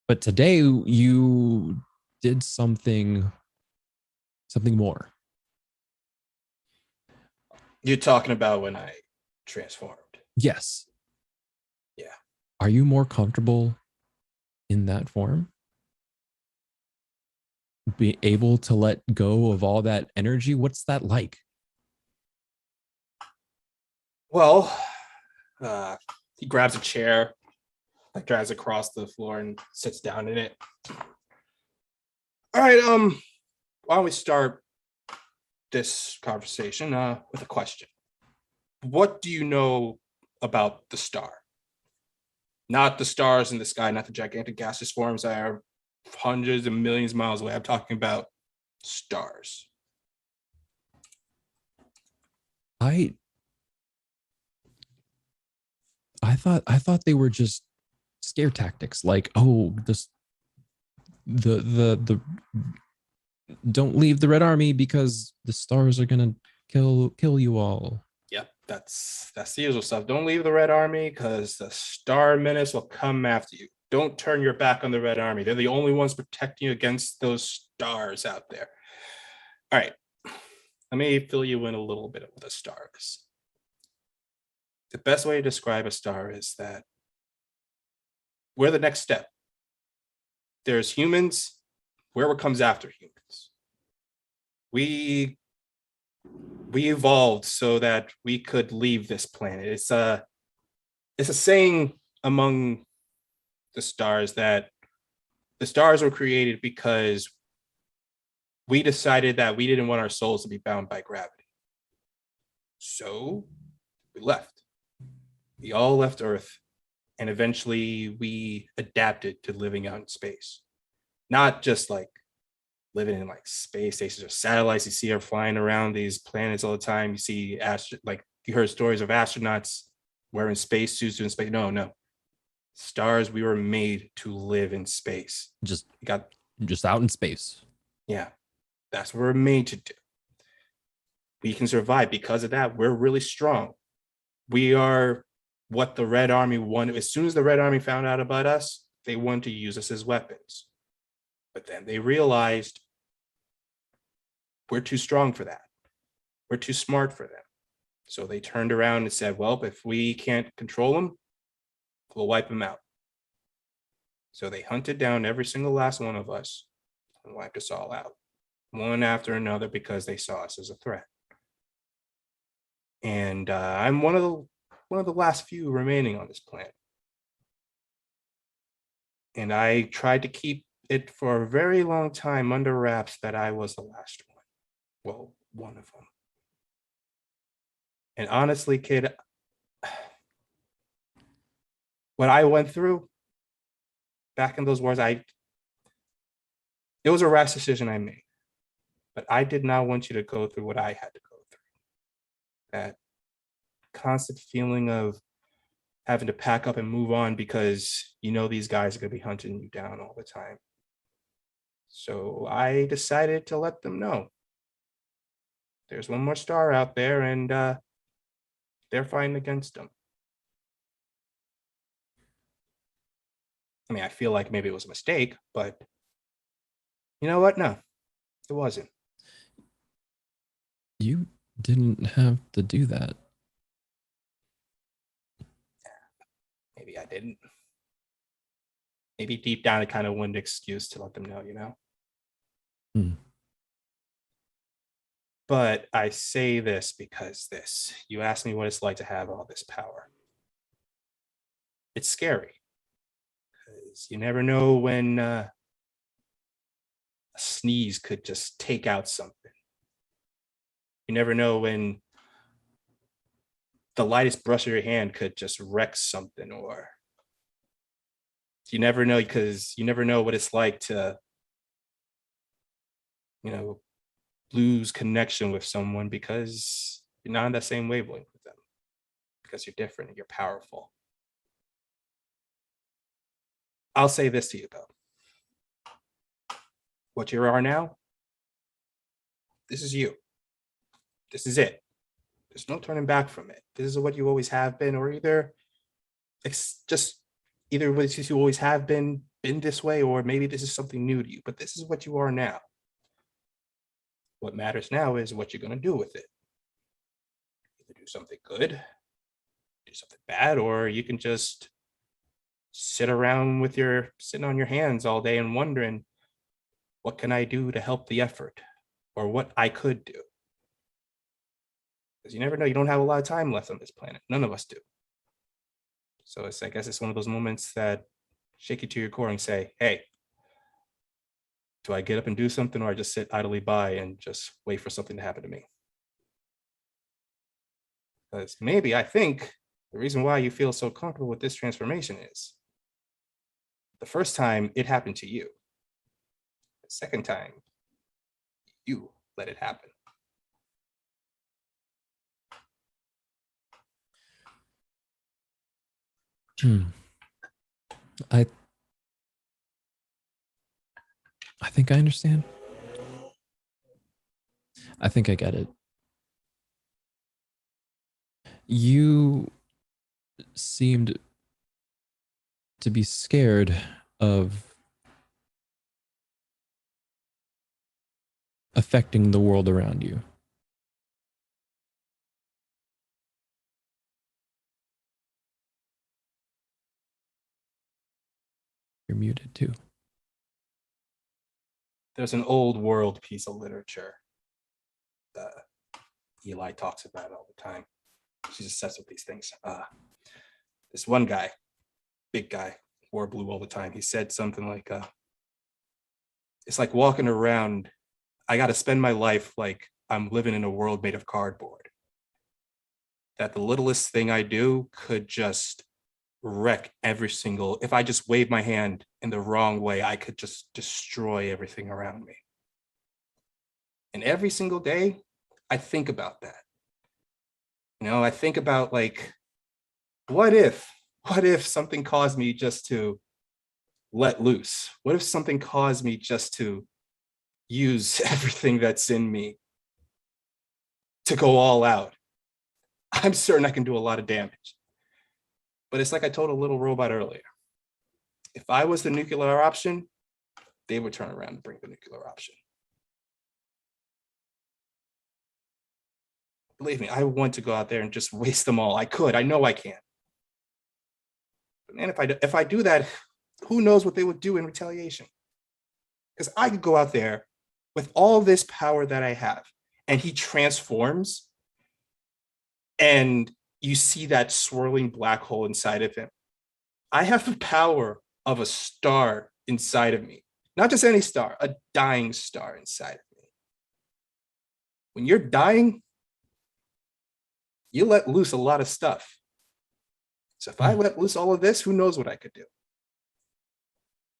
But today you did something more. You're talking about when I transformed. Yes. Yeah. Are you more comfortable in that form? Be able to let go of all that energy? What's that like? Well, he grabs a chair, like drives across the floor and sits down in it. All right, why don't we start this conversation with a question? What do you know about the star? Not the stars in the sky, not the gigantic gaseous forms that are hundreds of millions of miles away. I'm talking about stars. I thought they were just scare tactics, like, oh, this the don't leave the Red Army because the stars are gonna kill you all. Yep, that's the usual stuff. Don't leave the Red Army because the Star Menace will come after you. Don't turn your back on the Red Army. They're the only ones protecting you against those stars out there. All right, let me fill you in a little bit with the stars. The best way to describe a star is that we're the next step. There's humans, where what comes after humans. We evolved so that we could leave this planet. It's a saying among the stars that the stars were created because we decided that we didn't want our souls to be bound by gravity. So we left. We all left Earth, and eventually we adapted to living out in space. Not just like living in like space stations or satellites. You see are flying around these planets all the time. You see like you heard stories of astronauts wearing spacesuits doing space. No. Stars, we were made to live in space. Just out in space. Yeah, that's what we're made to do. We can survive because of that. We're really strong. We are what the Red Army wanted. As soon as the Red Army found out about us, they wanted to use us as weapons. But then they realized we're too strong for that. We're too smart for them. So they turned around and said, well, if we can't control them, we'll wipe them out. So they hunted down every single last one of us and wiped us all out, one after another, because they saw us as a threat. And I'm one of the last few remaining on this planet. And I tried to keep it for a very long time under wraps that I was the last one. Well, one of them. And honestly, kid, what I went through back in those wars, it was a rash decision I made. But I did not want you to go through what I had to go through. That constant feeling of having to pack up and move on because you know these guys are going to be hunting you down all the time. So I decided to let them know there's one more star out there, and they're fighting against them. I mean, I feel like maybe it was a mistake, but you know what? No, it wasn't. You didn't have to do that. Maybe I didn't. Maybe deep down I kind of wanted an excuse to let them know, you know? But I say this because you asked me what it's like to have all this power. It's scary. Because you never know when a sneeze could just take out something. You never know when the lightest brush of your hand could just wreck something, or you never know, because you never know what it's like to, lose connection with someone because you're not on that same wavelength with them, because you're different and you're powerful. I'll say this to you though. What you are now, this is you. This is it. There's no turning back from it. This is what you always have been, or either what you always have been this way, or maybe this is something new to you, but this is what you are now. What matters now is what you're going to do with it. Either do something good, do something bad, or you can just sit around sitting on your hands all day and wondering, what can I do to help the effort, or what I could do? Because you never know, you don't have a lot of time left on this planet. None of us do. So I guess it's one of those moments that shake you to your core and say, hey, do I get up and do something, or I just sit idly by and just wait for something to happen to me? Because maybe I think the reason why you feel so comfortable with this transformation is the first time it happened to you. The second time, you let it happen. I think I understand. I think I get it. You seemed to be scared of affecting the world around you. You're muted too. There's an old world piece of literature that Eli talks about all the time. She's obsessed with these things. This one guy, big guy, wore blue all the time. He said something like, it's like walking around. I got to spend my life like I'm living in a world made of cardboard. That the littlest thing I do could just wreck if I just wave my hand in the wrong way, I could just destroy everything around me. And every single day, I think about that. I think about like, what if something caused me just to let loose? What if something caused me just to use everything that's in me to go all out? I'm certain I can do a lot of damage. But it's like I told a little robot earlier. If I was the nuclear option, they would turn around and bring the nuclear option. Believe me, I want to go out there and just waste them all. I could. I know I can. But man, if I do that, who knows what they would do in retaliation? Because I could go out there with all this power that I have, and he transforms, and you see that swirling black hole inside of him. I have the power of a star inside of me. Not just any star, a dying star inside of me. When you're dying, you let loose a lot of stuff. So if I let loose all of this, who knows what I could do?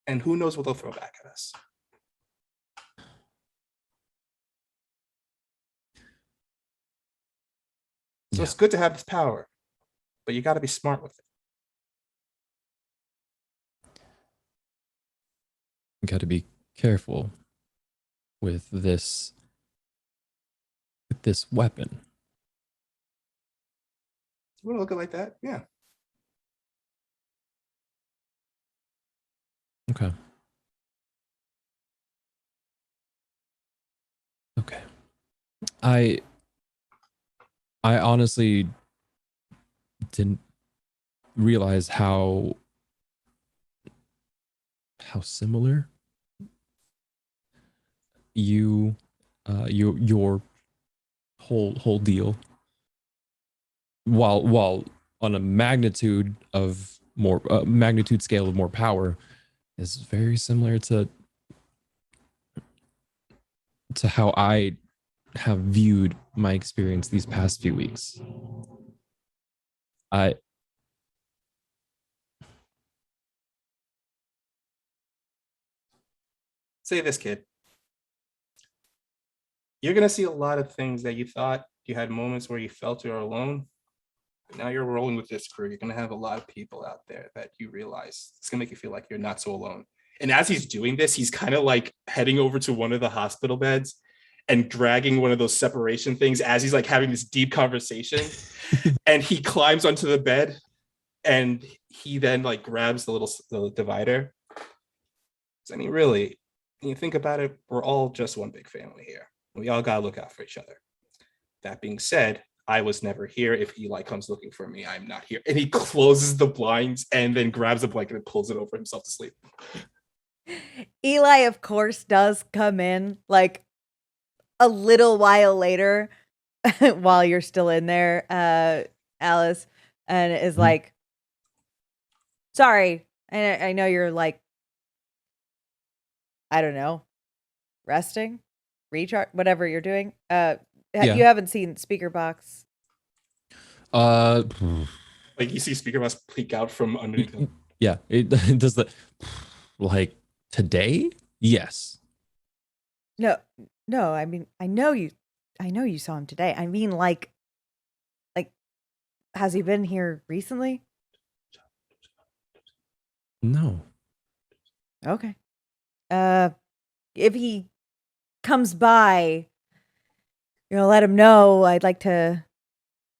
And who knows what they'll throw back at us? So it's good to have this power, but you got to be smart with it. You got to be careful with this weapon. You want to look at it like that? Yeah. Okay. Okay. I honestly didn't realize how similar your whole deal, while on a magnitude scale of more power, is very similar to how I have viewed my experience these past few weeks. Say this, kid. You're going to see a lot of things that you thought you had moments where you felt you were alone. But now you're rolling with this crew. You're going to have a lot of people out there that you realize it's going to make you feel like you're not so alone. And as he's doing this, he's kind of like heading over to one of the hospital beds and dragging one of those separation things as he's like having this deep conversation. And he climbs onto the bed, and he then like grabs the divider. I mean, really, when you think about it, we're all just one big family here. We all got to look out for each other. That being said, I was never here. If Eli comes looking for me, I'm not here. And he closes the blinds and then grabs a blanket and pulls it over himself to sleep. Eli, of course, does come in like a little while later while you're still in there, Alice, and is like, sorry. And I know you're like, I don't know, resting, recharge, whatever you're doing. You haven't seen Speaker Box. Like you see Speaker Box peek out from underneath him. Yeah, it does that. Like today? Yes. No. I mean, I know you saw him today. I mean, like, has he been here recently? No. Okay. If he comes by, let him know I'd like to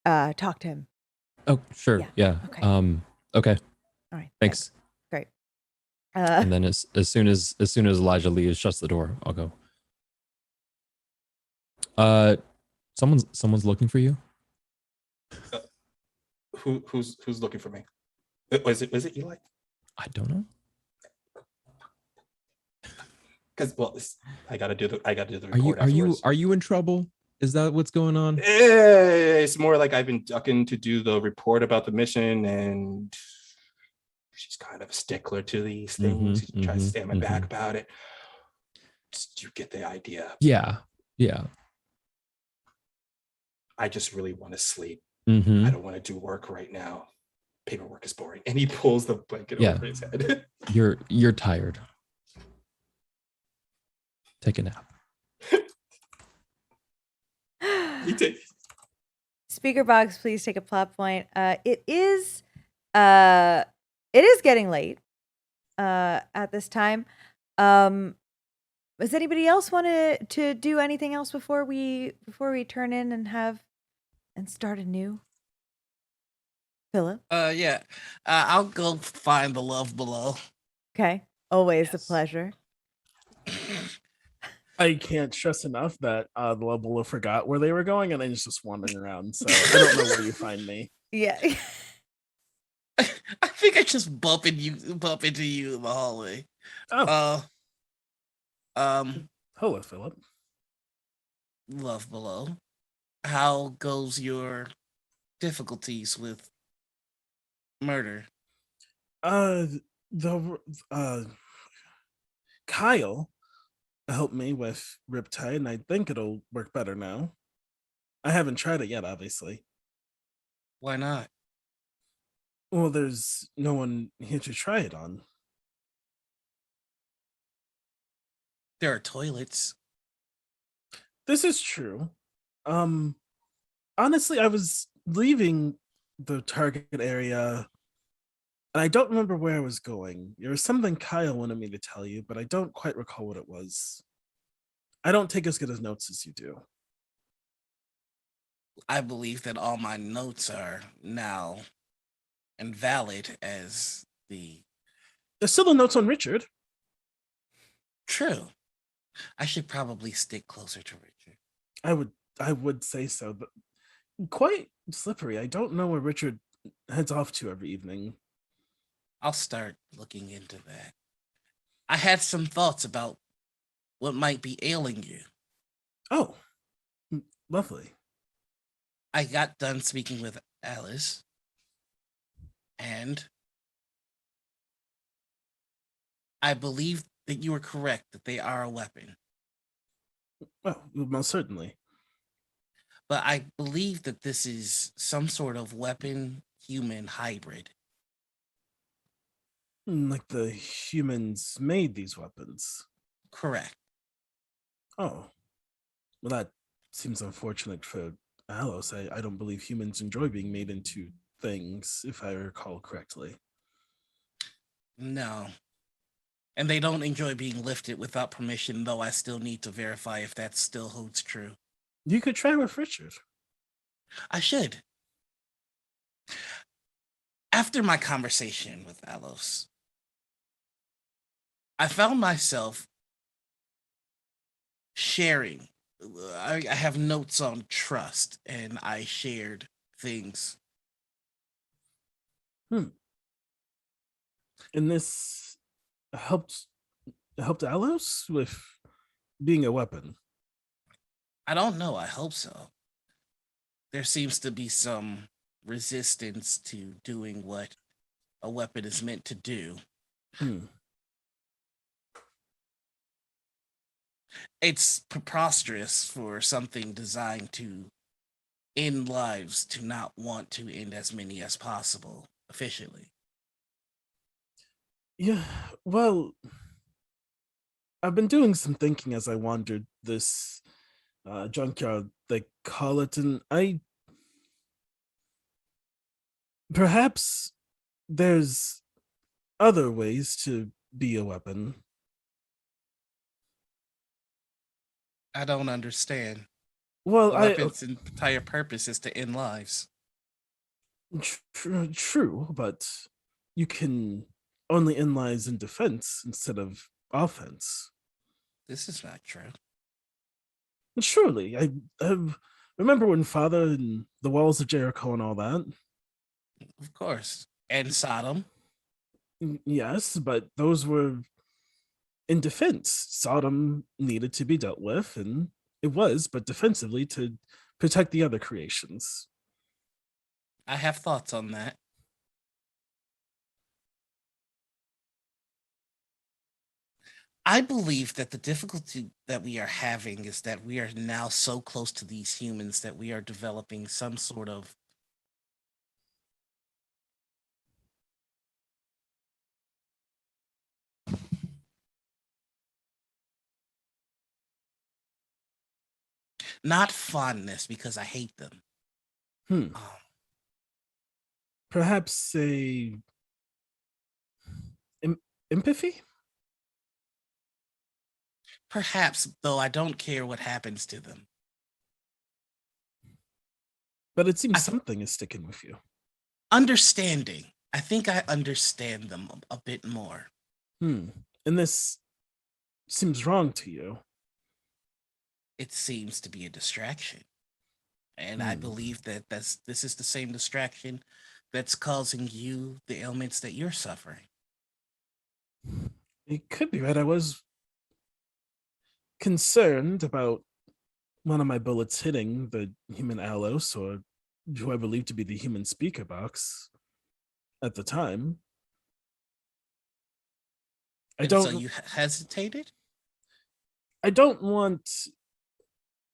talk to him. Oh, sure. Yeah. Okay. Okay. All right. Thanks. Great. And then as soon as Elijah leaves, shuts the door, I'll go. Someone's looking for you. Who's looking for me? Was it Eli? I don't know. Because I gotta do the report. Are you in trouble? Is that what's going on? It's more like I've been ducking to do the report about the mission, and she's kind of a stickler to these things. She tries to stay on my back about it. Just, you get the idea. Yeah. I just really want to sleep. I don't want to do work right now. Paperwork is boring. And he pulls the blanket over his head. You're tired. Take a nap. Speaker Box, please take a plot point. It is getting late at this time. Does anybody else want to do anything else before we turn in and start anew? Philip? Yeah. I'll go find the love below. Okay. Always a pleasure. I can't stress enough that the love below forgot where they were going, and I was just wandering around. So I don't know where you find me. Yeah. I think I just bump into you in the hallway. Oh, Um, hello, Philip. Love below. How goes your difficulties with murder? Uh, the Kyle helped me with Riptide, and I think it'll work better now. I haven't tried it yet, obviously. Why not? Well, there's no one here to try it on. There are toilets. This is true. Um, Honestly, I was leaving the target area, and I don't remember where I was going. There was something Kyle wanted me to tell you, but I don't quite recall what it was. I don't take as good as notes as you do. I believe that all my notes are now invalid as the There's still the notes on Richard. true. I should probably stick closer to Richard. I would say so, but quite slippery. I don't know where Richard heads off to every evening. I'll start looking into that. I had some thoughts about what might be ailing you. Oh, lovely. I got done speaking with Alice, and I believe that you were correct that they are a weapon. Well, most certainly. But I believe that this is some sort of weapon human hybrid. Like the humans made these weapons. Correct. Oh, well, that seems unfortunate for Alos. I don't believe humans enjoy being made into things, if I recall correctly. No. And they don't enjoy being lifted without permission, though I still need to verify if that still holds true. You could try with Richard. I should. After my conversation with Alos, I found myself sharing. I have notes on trust, and I shared things. And this helped Alos with being a weapon. I don't know. I hope so. There seems to be some resistance to doing what a weapon is meant to do. Hmm. It's preposterous for something designed to end lives to not want to end as many as possible efficiently. Yeah, well, I've been doing some thinking as I wandered this junkyard, they call it, and I perhaps there's other ways to be a weapon. I don't understand. Well, The weapon's entire purpose is to end lives. true, but you can only analyze in defense instead of offense. This is not true. Surely, I remember when Father and the walls of Jericho and all that. Of course. And Sodom. Yes, but those were in defense. Sodom needed to be dealt with, and it was, but defensively to protect the other creations. I have thoughts on that. I believe that the difficulty that we are having is that we are now so close to these humans that we are developing some sort of not fondness because I hate them. Hmm. Perhaps a empathy? Perhaps, though I don't care what happens to them. But it seems I- something is sticking with you. Understanding. I think I understand them a bit more. And this seems wrong to you. It seems to be a distraction. And I believe that this is the same distraction that's causing you the ailments that you're suffering. It could be right. I was concerned about one of my bullets hitting the human Alos, or who I believe to be the human speaker box at the time. So you hesitated? I don't want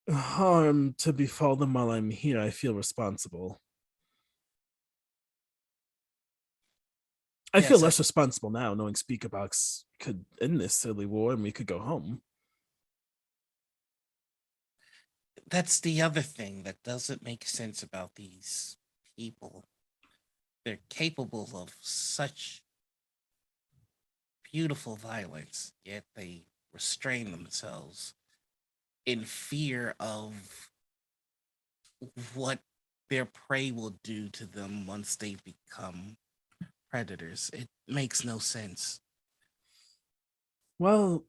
harm to befall them while I'm here. I feel responsible. I feel less responsible now, knowing Speaker Box could end this silly war and we could go home. That's the other thing that doesn't make sense about these people. They're capable of such beautiful violence, yet they restrain themselves in fear of what their prey will do to them once they become predators. It makes no sense. Well,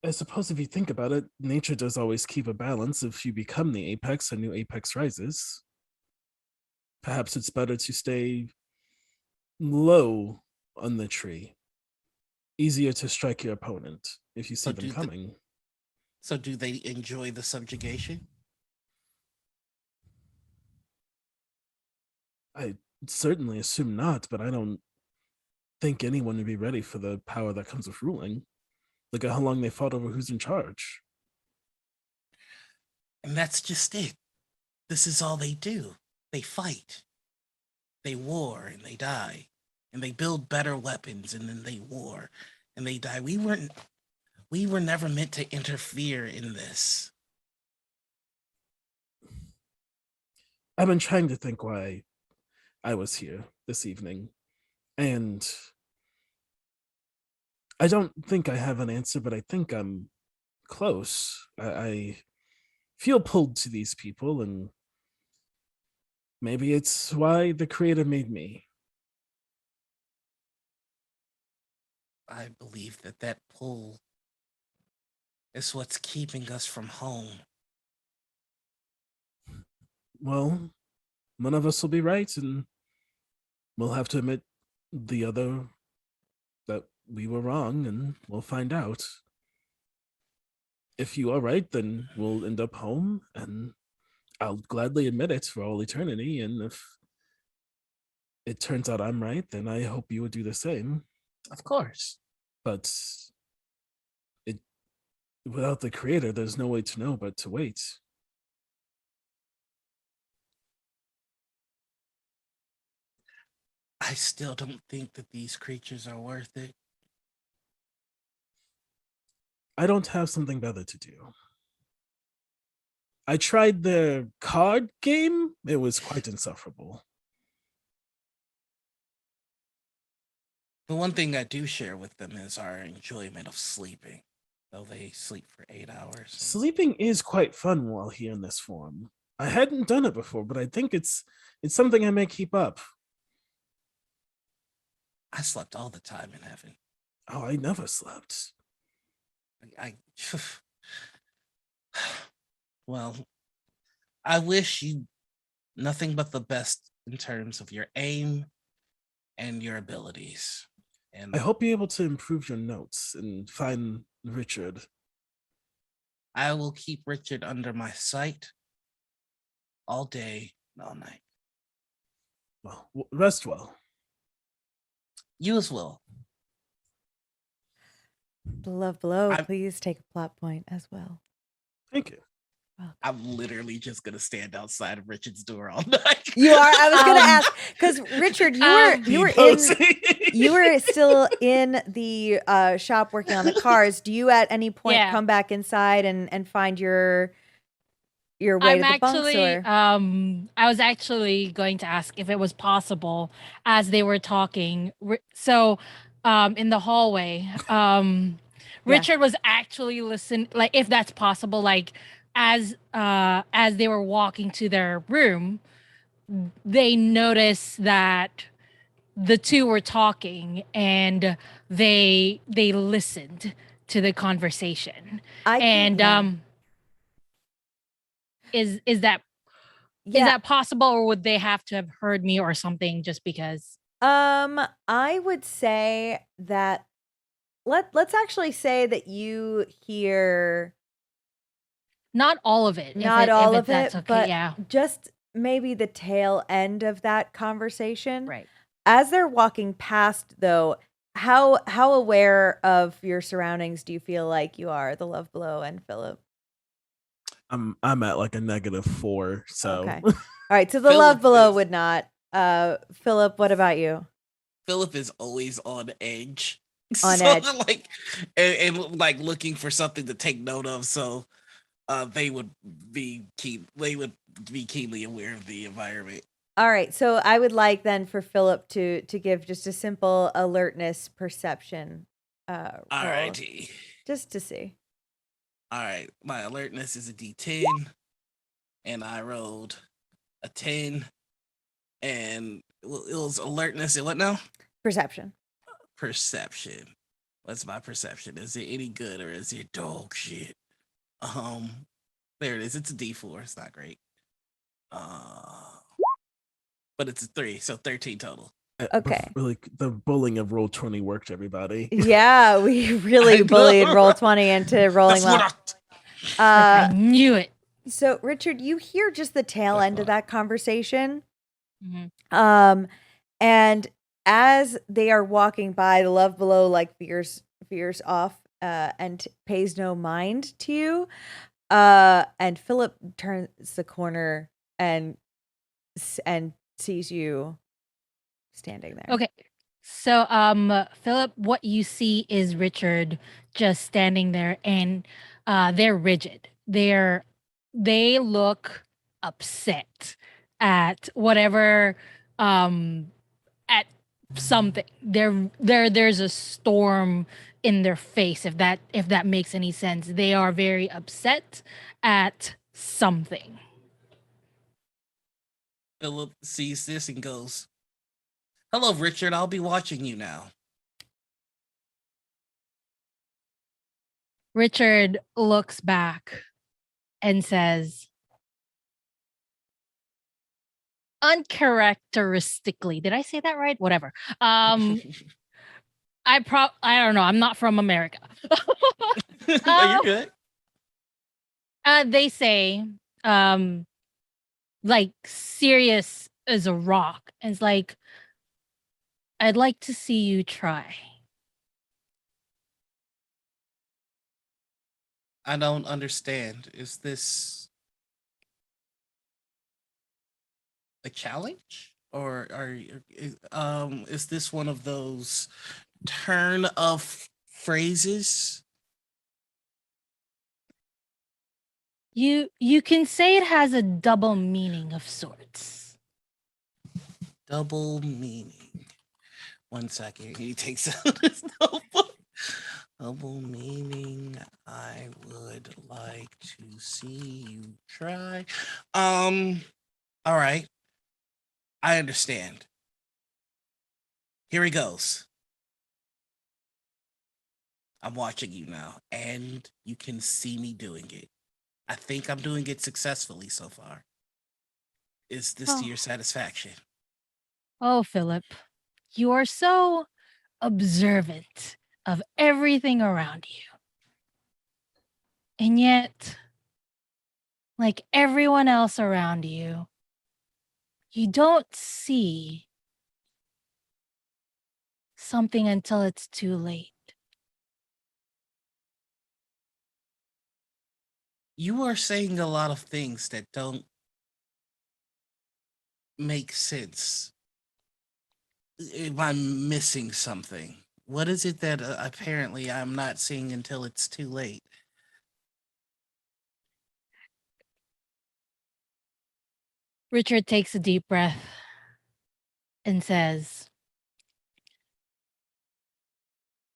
I suppose if you think about it, nature does always keep a balance. If you become the apex, a new apex rises. Perhaps it's better to stay low on the tree. Easier to strike your opponent if you see them coming. So do they enjoy the subjugation? I certainly assume not, but I don't think anyone would be ready for the power that comes with ruling. Look at how long they fought over who's in charge. And that's just it. This is all they do. They fight. They war and they die. And they build better weapons and then they war and they die. We were never meant to interfere in this. I've been trying to think why I was here this evening, and I don't think I have an answer, but I think I'm close. I feel pulled to these people, and maybe it's why the creator made me. I believe that pull is what's keeping us from home. Well, one of us will be right, and we'll have to admit the other that we were wrong, and we'll find out. If you are right, then we'll end up home, and I'll gladly admit it for all eternity. And if it turns out I'm right, then I hope you would do the same. Of course. But without the creator, there's no way to know but to wait. I still don't think that these creatures are worth it. I don't have something better to do. I tried the card game. It was quite insufferable. The one thing I do share with them is our enjoyment of sleeping, though they sleep for 8 hours. Sleeping is quite fun while here in this form. I hadn't done it before, but I think it's something I may keep up. I slept all the time in heaven. Oh, I never slept. Well, I wish you nothing but the best in terms of your aim and your abilities. And I hope you're able to improve your notes and find Richard. I will keep Richard under my sight all day and all night. Well, rest well. You as well. Below, please take a plot point as well. Thank you. I'm literally just gonna stand outside of Richard's door all night. You are. I was gonna ask because Richard, you were still in the shop working on the cars. Do you at any point come back inside and find your way to the bunks? Or? I was actually going to ask if it was possible as they were talking. So, in the hallway, Richard was actually listening. Like, if that's possible, like. As they were walking to their room, they noticed that the two were talking, and they listened to the conversation. Is that Is that possible, or would they have to have heard me or something just because? I would say that let's actually say that you hear Not all of it. not all of that's it, okay. but Yeah. just maybe the tail end of that conversation. Right. As they're walking past, though, how aware of your surroundings do you feel like you are, the Love Below and Philip? I'm at like a -4, so Okay. All right, so the Philip Love Below is- would not. Philip, what about you? Philip is always on edge. On so, edge. like, and like looking for something to take note of. So, they would be keenly aware of the environment. All right, so I would like then for Philip to give just a simple alertness perception. Roll, Alrighty. just to see. All right. My alertness is a D10, and I rolled a 10, and it was alertness. And what now? Perception. Perception. What's my perception? Is it any good or is it dog shit? There it is. It's a D4. It's not great. But it's a 3, so 13 total. Okay. Really, the bullying of Roll20 worked, everybody. Yeah, we really bullied Roll20 into rolling That's well. I knew it. So Richard, you hear just the tail end of that conversation. Mhm. And as they are walking by, the Love Below like veers off and pays no mind to you. And Philip turns the corner and sees you standing there. Okay. So, Philip, what you see is Richard just standing there, and they're rigid. They look upset at whatever, at something. There's a storm in their face. If that makes any sense, they are very upset at something. Philip sees this and goes, "Hello, Richard. I'll be watching you now." Richard looks back and says, uncharacteristically, did I say that right? Whatever. I don't know. I'm not from America. No, you're good. They say, like serious as a rock. And it's like, I'd like to see you try. I don't understand. Is this a challenge, or is this one of those turn of phrases? You can say it has a double meaning of sorts. Double meaning. 1 second. He takes out his notebook. Double meaning. I would like to see you try. All right. I understand. Here he goes. I'm watching you now, and you can see me doing it. I think I'm doing it successfully so far. Is this to your satisfaction? Oh, Philip, you are so observant of everything around you. And yet, like everyone else around you, you don't see something until it's too late. You are saying a lot of things that don't make sense. Am I missing something? What is it that apparently I'm not seeing until it's too late? Richard takes a deep breath and says,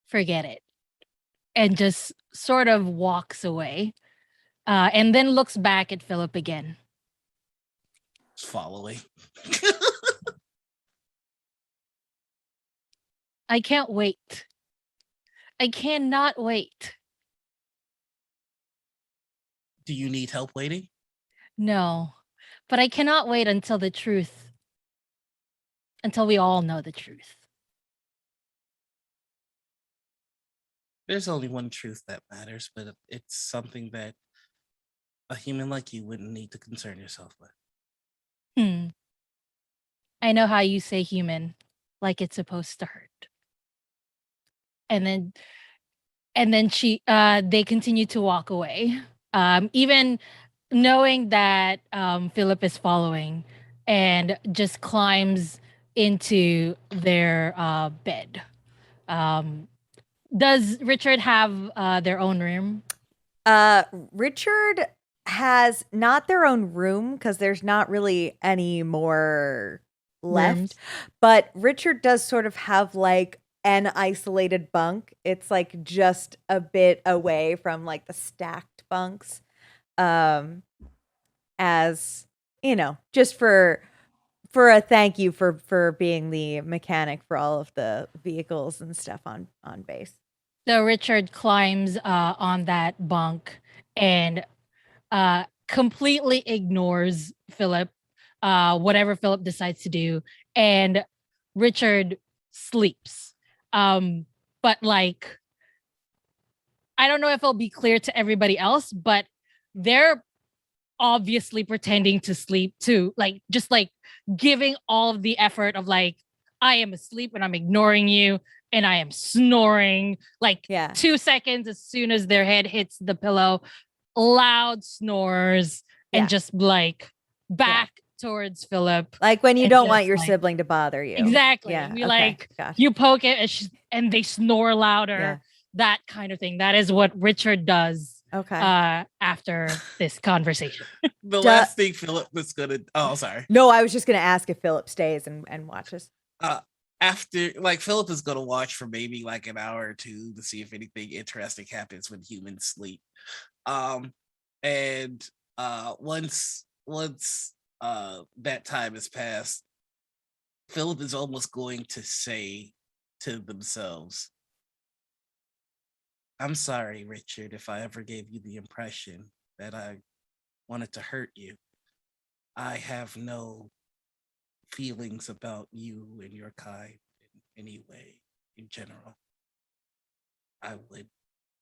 forget it. And just sort of walks away. And then looks back at Philip again. Following. I can't wait. I cannot wait. Do you need help waiting? No, But I cannot wait until we all know the truth. There's only one truth that matters, but it's something that a human like you wouldn't need to concern yourself with. I know how you say human, like it's supposed to hurt. And then they continue to walk away. Even knowing that Philip is following, and just climbs into their bed. Does Richard have their own room? Richard has not their own room because there's not really any more left. Rooms. But Richard does sort of have like an isolated bunk. It's like just a bit away from like the stacked bunks. As you know, just for a thank you for being the mechanic for all of the vehicles and stuff on base. So Richard climbs on that bunk and completely ignores Philip, whatever Philip decides to do, and Richard sleeps. But like, I don't know if it'll be clear to everybody else, but they're obviously pretending to sleep too, like just like giving all of the effort of like, I am asleep and I'm ignoring you and I am snoring. Like 2 seconds as soon as their head hits the pillow, loud snores and just like back towards Philip. Like when you don't want your sibling to bother you. Exactly. Yeah. You you poke it and they snore louder. Yeah. That kind of thing. That is what Richard does. Okay. After this conversation. The last thing Philip was gonna. Oh, sorry. No, I was just gonna ask if Philip stays and watches. After, like, Philip is gonna watch for maybe like an hour or two to see if anything interesting happens when humans sleep. And once that time has passed, Philip is almost going to say to themselves, I'm sorry, Richard, if I ever gave you the impression that I wanted to hurt you. I have no feelings about you and your kind in any way in general. I would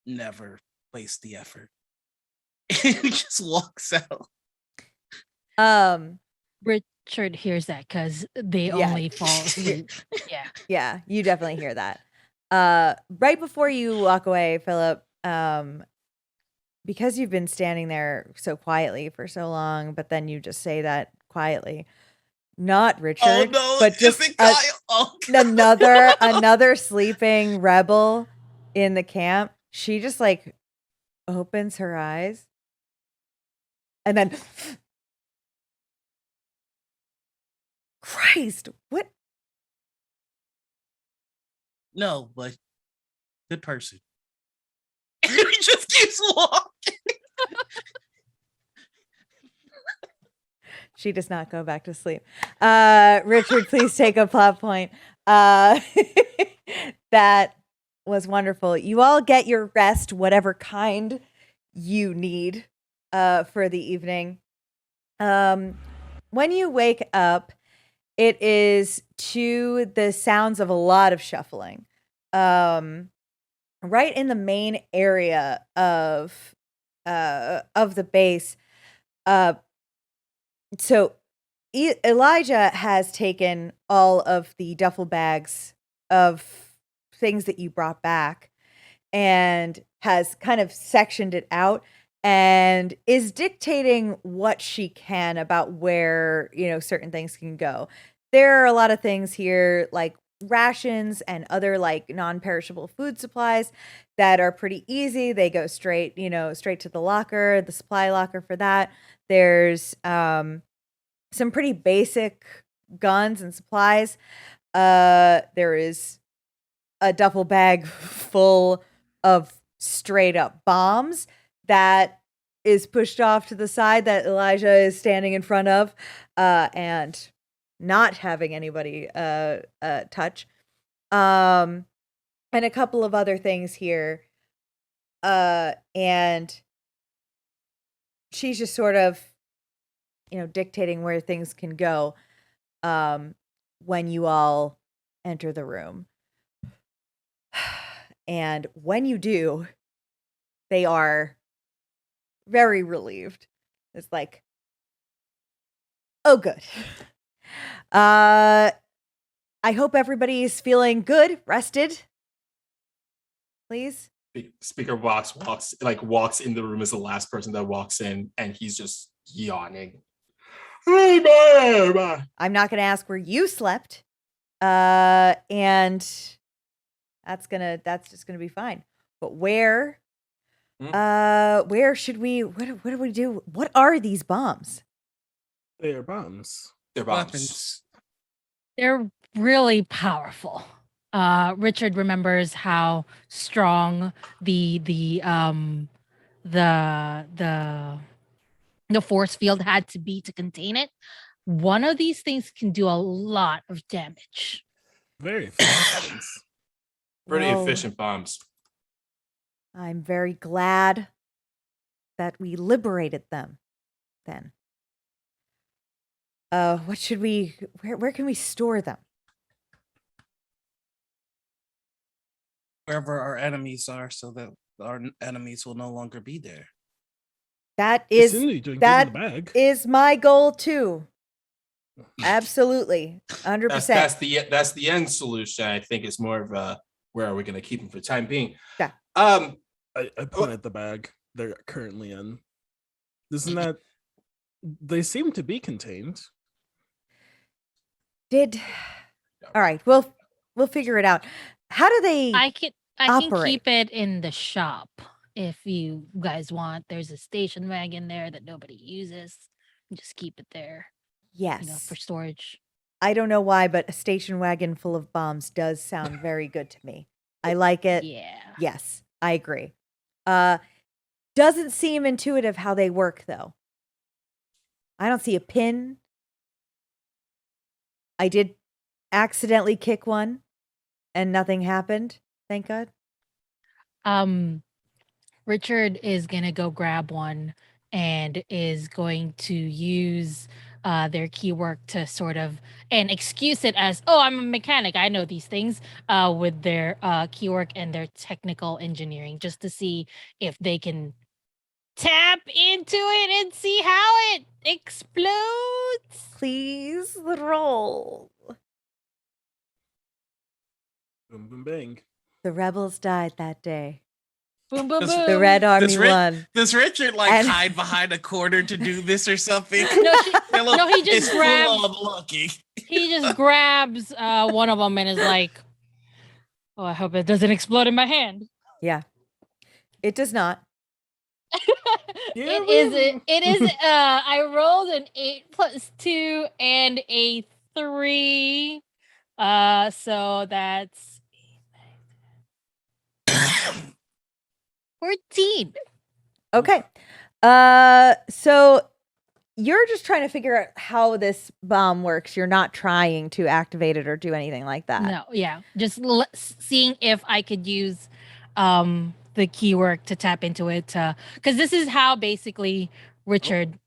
never waste the effort. And he just walks out. Richard hears that because they only fall asleep. Yeah, you definitely hear that. Right before you walk away, Philip, because you've been standing there so quietly for so long, but then you just say that quietly. Not Richard, but just another sleeping rebel in the camp. She just like opens her eyes and then Christ, what? No, but good person. And he just keeps walking. She does not go back to sleep. Richard, please take a plot point. That was wonderful. You all get your rest, whatever kind you need for the evening. When you wake up, it is to the sounds of a lot of shuffling. Right in the main area of the base. So Elijah has taken all of the duffel bags of things that you brought back and has kind of sectioned it out and is dictating what she can about where, certain things can go. There are a lot of things here like rations and other like non-perishable food supplies that are pretty easy. They go straight to the locker, the supply locker for that. There's some pretty basic guns and supplies. There is a duffel bag full of straight up bombs that is pushed off to the side that Elijah is standing in front of and not having anybody touch. And a couple of other things here. And she's just sort of dictating where things can go when you all enter the room. And when you do, they are very relieved. It's like, oh, good. I hope everybody is feeling good, rested. Please. Speaker walks in the room as the last person that walks in, and he's just yawning. I'm not going to ask where you slept, and that's just gonna be fine. But where should we? What do we do? What are these bombs? They are bombs. They're bombs. Weapons. They're really powerful. Richard remembers how strong the force field had to be to contain it. One of these things can do a lot of damage. Very efficient. Pretty Well, efficient bombs. I'm very glad that we liberated them. Then, what should we? Where can we store them? Wherever our enemies are, so that our enemies will no longer be there. That You is seem to be doing good in the bag. my goal too. Absolutely, 100%. That's the end solution. I think it's more of a where are we going to keep them for the time being? Yeah. I point at the bag they're currently in. Isn't that? They seem to be contained. All right, we'll figure it out. How do they? I can operate? keep it in the shop if you guys want. There's a station wagon there that nobody uses. Just keep it there, Yes. for storage. I don't know why, but a station wagon full of bombs does sound very good to me. I like it. Yeah. Yes, I agree. Doesn't seem intuitive how they work though. I don't see a pin. I did accidentally kick one and nothing happened. Thank God. Richard is gonna go grab one and is going to use their keywork to sort of and excuse it as, oh, I'm a mechanic, I know these things, with their keywork and their technical engineering, just to see if they can tap into it and see how it explodes. Please roll. Boom, boom, bang. The rebels died that day. Boom, boom, Does- boom. The Red Army won. Does Richard And- hide behind a corner to do this or something? No, he just It's grabs. full on lucky. He just grabs one of them and is like, "Oh, I hope it doesn't explode in my hand." Yeah. It does not. Yeah, It is. I rolled an 8 + 2 and a 3. So that's 14. Okay. So you're just trying to figure out how this bomb works. You're not trying to activate it or do anything like that. No, yeah, just seeing if I could use the keyword to tap into it, because this is how basically Richard.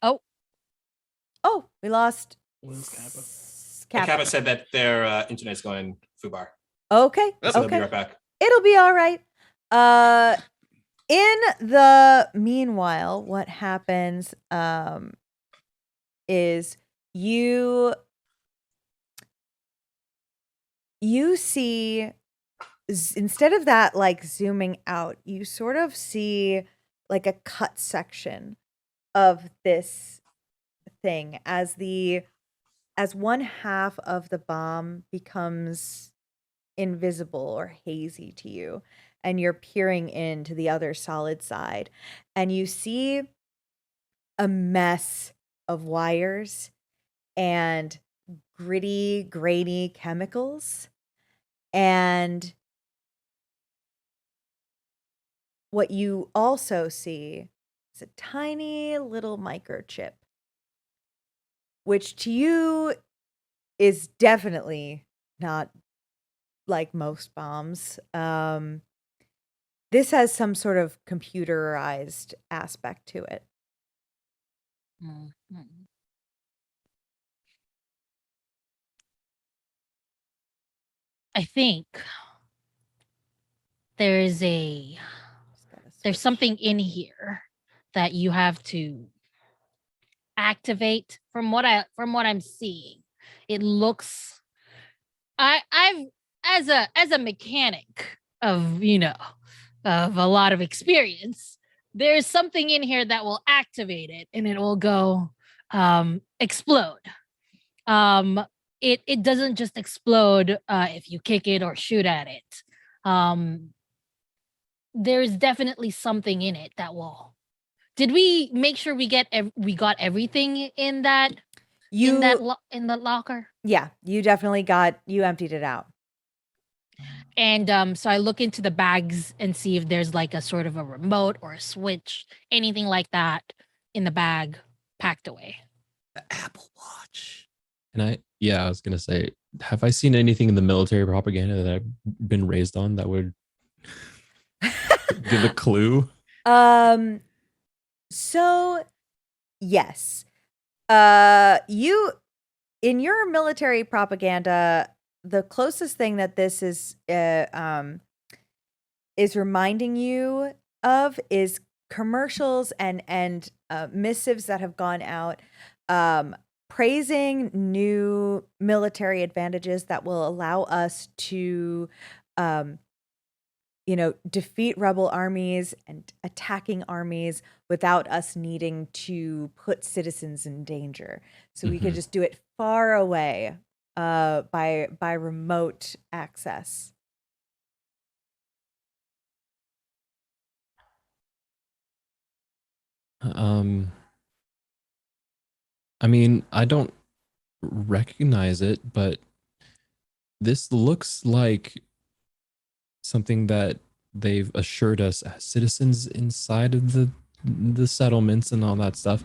Oh, we lost Where's Kappa? Kappa. Kappa said that their internet's going foobar. Okay. So they'll be Okay. right back. It'll be all right. In the meanwhile, what happens is you see instead of that like zooming out, you sort of see like a cut section of this thing as one half of the bomb becomes invisible or hazy to you, and you're peering into the other solid side, and you see a mess of wires and gritty, grainy chemicals. And what you also see is a tiny little microchip, which to you is definitely not like most bombs. This has some sort of computerized aspect to it. Mhm. I think there's something in here that you have to activate. From what I'm seeing, it looks. I've as a mechanic of of a lot of experience. There's something in here that will activate it, and it will go explode. Um, it doesn't just explode if you kick it or shoot at it. Um, there's definitely something in it that will. Did we make sure we got everything in that in the locker? Yeah, you definitely you emptied it out. And so I look into the bags and see if there's like a sort of a remote or a switch, anything like that in the bag packed away. The Apple Watch. I was gonna say, have I seen anything in the military propaganda that I've been raised on that would give a clue? So yes. You in your military propaganda, the closest thing that this is reminding you of is commercials and missives that have gone out praising new military advantages that will allow us to defeat rebel armies and attacking armies without us needing to put citizens in danger. So we could just do it far away by remote access. I mean, I don't recognize it, but this looks like something that they've assured us as citizens inside of the settlements and all that stuff,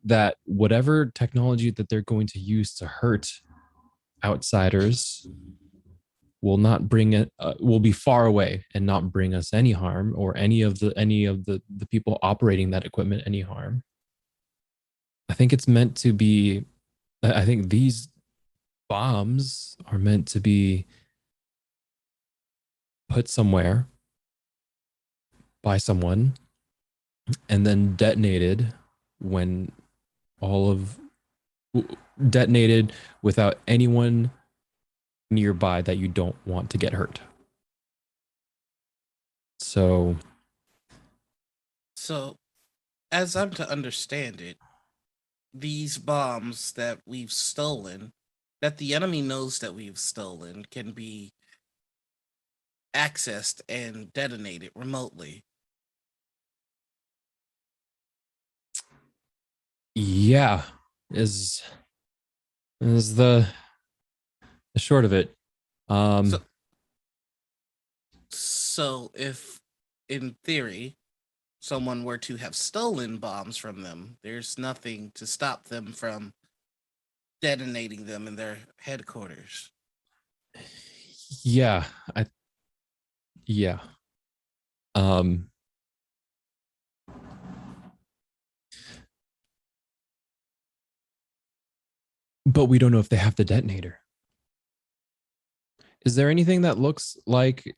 that whatever technology that they're going to use to hurt outsiders will not bring it will be far away and not bring us any harm, or any of the people operating that equipment any harm. I think it's meant to be, I think these bombs are meant to be put somewhere by someone and then detonated when detonated without anyone nearby that you don't want to get hurt. So as I'm to understand it, these bombs that we've stolen, that the enemy knows that we've stolen, can be accessed and detonated remotely. yeah, is the short of it. So if in theory someone were to have stolen bombs from them, there's nothing to stop them from detonating them in their headquarters. Yeah, yeah. But we don't know if they have the detonator. Is there anything that looks like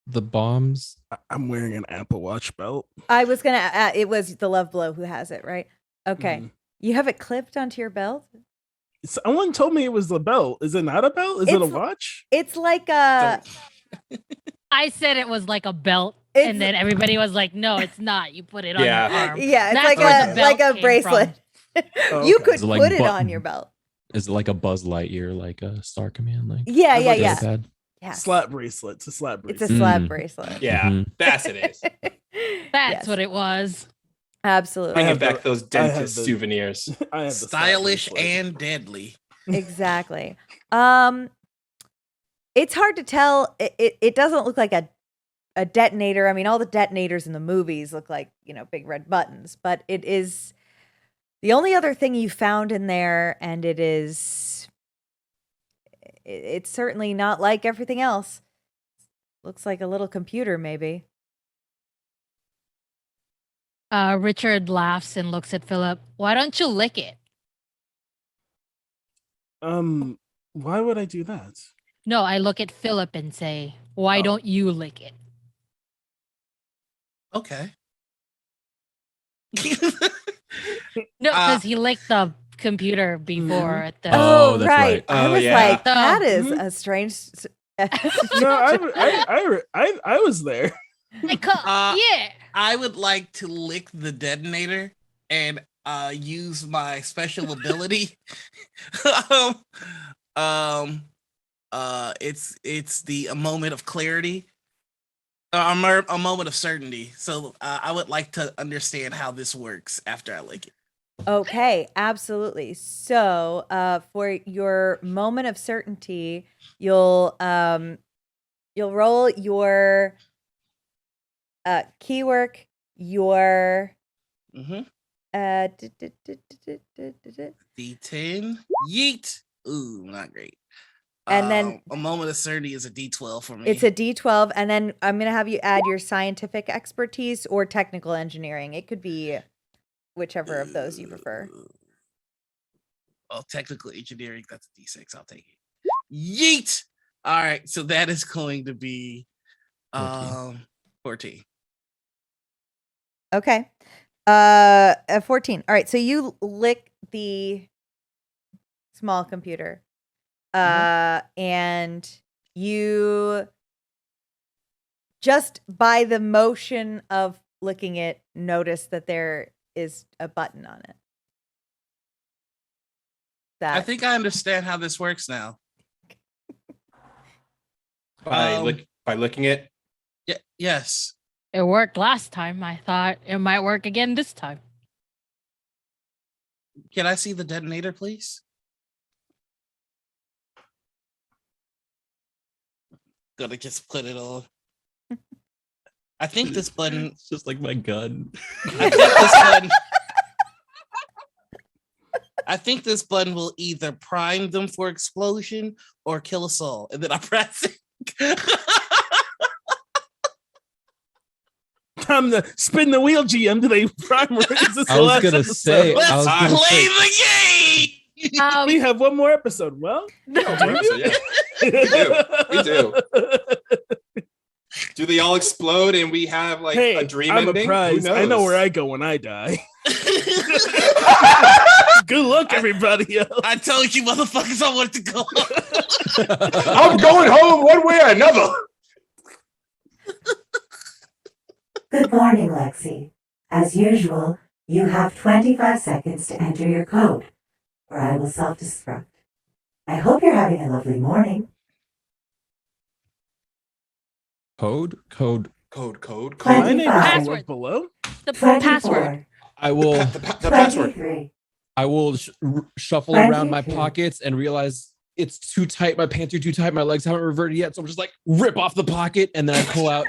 the bombs? I'm wearing an Apple Watch belt. I was gonna. It was the Love Blow who has it, right? Okay, you have it clipped onto your belt. Someone told me it was the belt. Is it not a belt? Is it a watch? It's like a. I said it was like a belt, and then everybody was like, "No, it's not. You put it on your arm." Yeah, it's That's where the belt like a came bracelet. Oh, You okay. could Is it like put it on your belt. Is it like a Buzz Lightyear, like a Star Command? Like Yeah. iPad? Yes. Slap bracelet. It's a slap bracelet. It's a slap bracelet. Yeah, that's it is. That's what it was. Absolutely. Bringing back those dentist souvenirs. I have the Stylish slap bracelet. and deadly. Exactly. It's hard to tell. It doesn't look like a detonator. I mean, all the detonators in the movies look like, big red buttons, but it is the only other thing you found in there, and it's certainly not like everything else. Looks like a little computer, maybe. Richard laughs and looks at Philip. Why don't you lick it? Why would I do that? No, I look at Philip and say, why Oh. don't you lick it? Okay. No, because he licked the computer before at the. Oh, that's right. right. I Oh, was yeah. like, that is Mhm. a strange. No, I was there. Yeah. I would like to lick the detonator and use my special ability. It's the a moment of clarity, a moment of certainty. So I would like to understand how this works after I lick it. Okay, absolutely. So, for your moment of certainty, you'll roll your keywork, your Mm-hmm. D10. Yeet. Ooh, not great. And then a moment of certainty is a D12 for me. it's a D12, and then I'm gonna have you add your scientific expertise or technical engineering. It could be whichever of those you prefer. Oh, technical engineering, that's a D6. I'll take it. Yeet. All right, so that is going to be 14. Okay. 14. All right, so you lick the small computer. And you just by the motion of licking it notice that there is a button on it. I think I understand how this works now. By licking it. Yeah, yes. It worked last time. I thought it might work again this time. Can I see the detonator, please? Gonna just put it on. I think this button. It's just like my gun. I think this button will either prime them for explosion or kill us all, and then I press it. Time to spin the wheel, GM. Do they primer? Is this I was gonna say. Let's I was gonna play say. the game. We have one more episode. Well, Yeah. We do. Do they all explode and we have like hey, a dream I'm ending? a prize. Who knows? I know where I go when I die. Good luck, everybody else. I told you, motherfuckers, I wanted to go. I'm going home one way or another. Good morning, Lexi. As usual, you have 25 seconds to enter your code, or I will self-destruct. I hope you're having a lovely morning. Code. My name is Password. Love Below. The 24, password. I will. The password. 23, I will shuffle around my 22. pockets and realize it's too tight. My pants are too tight. My legs haven't reverted yet, so I'm just like rip off the pocket and then I pull out.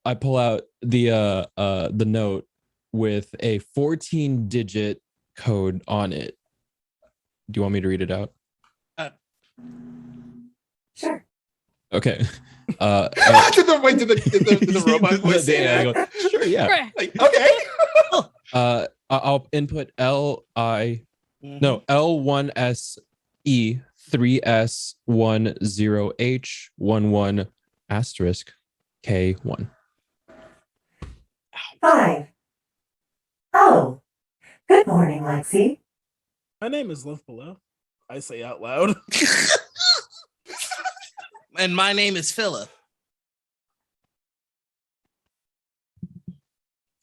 I pull out the note with a 14-digit code on it. Do you want me to read it out? Sure. Okay. Did the robot voice say Yeah, I that? go, sure, yeah. Like, okay. I'll input L1SE 3S10H11 asterisk K1. 5. Oh, good morning, Lexi. My name is Love Below. I say out loud. And my name is Philip.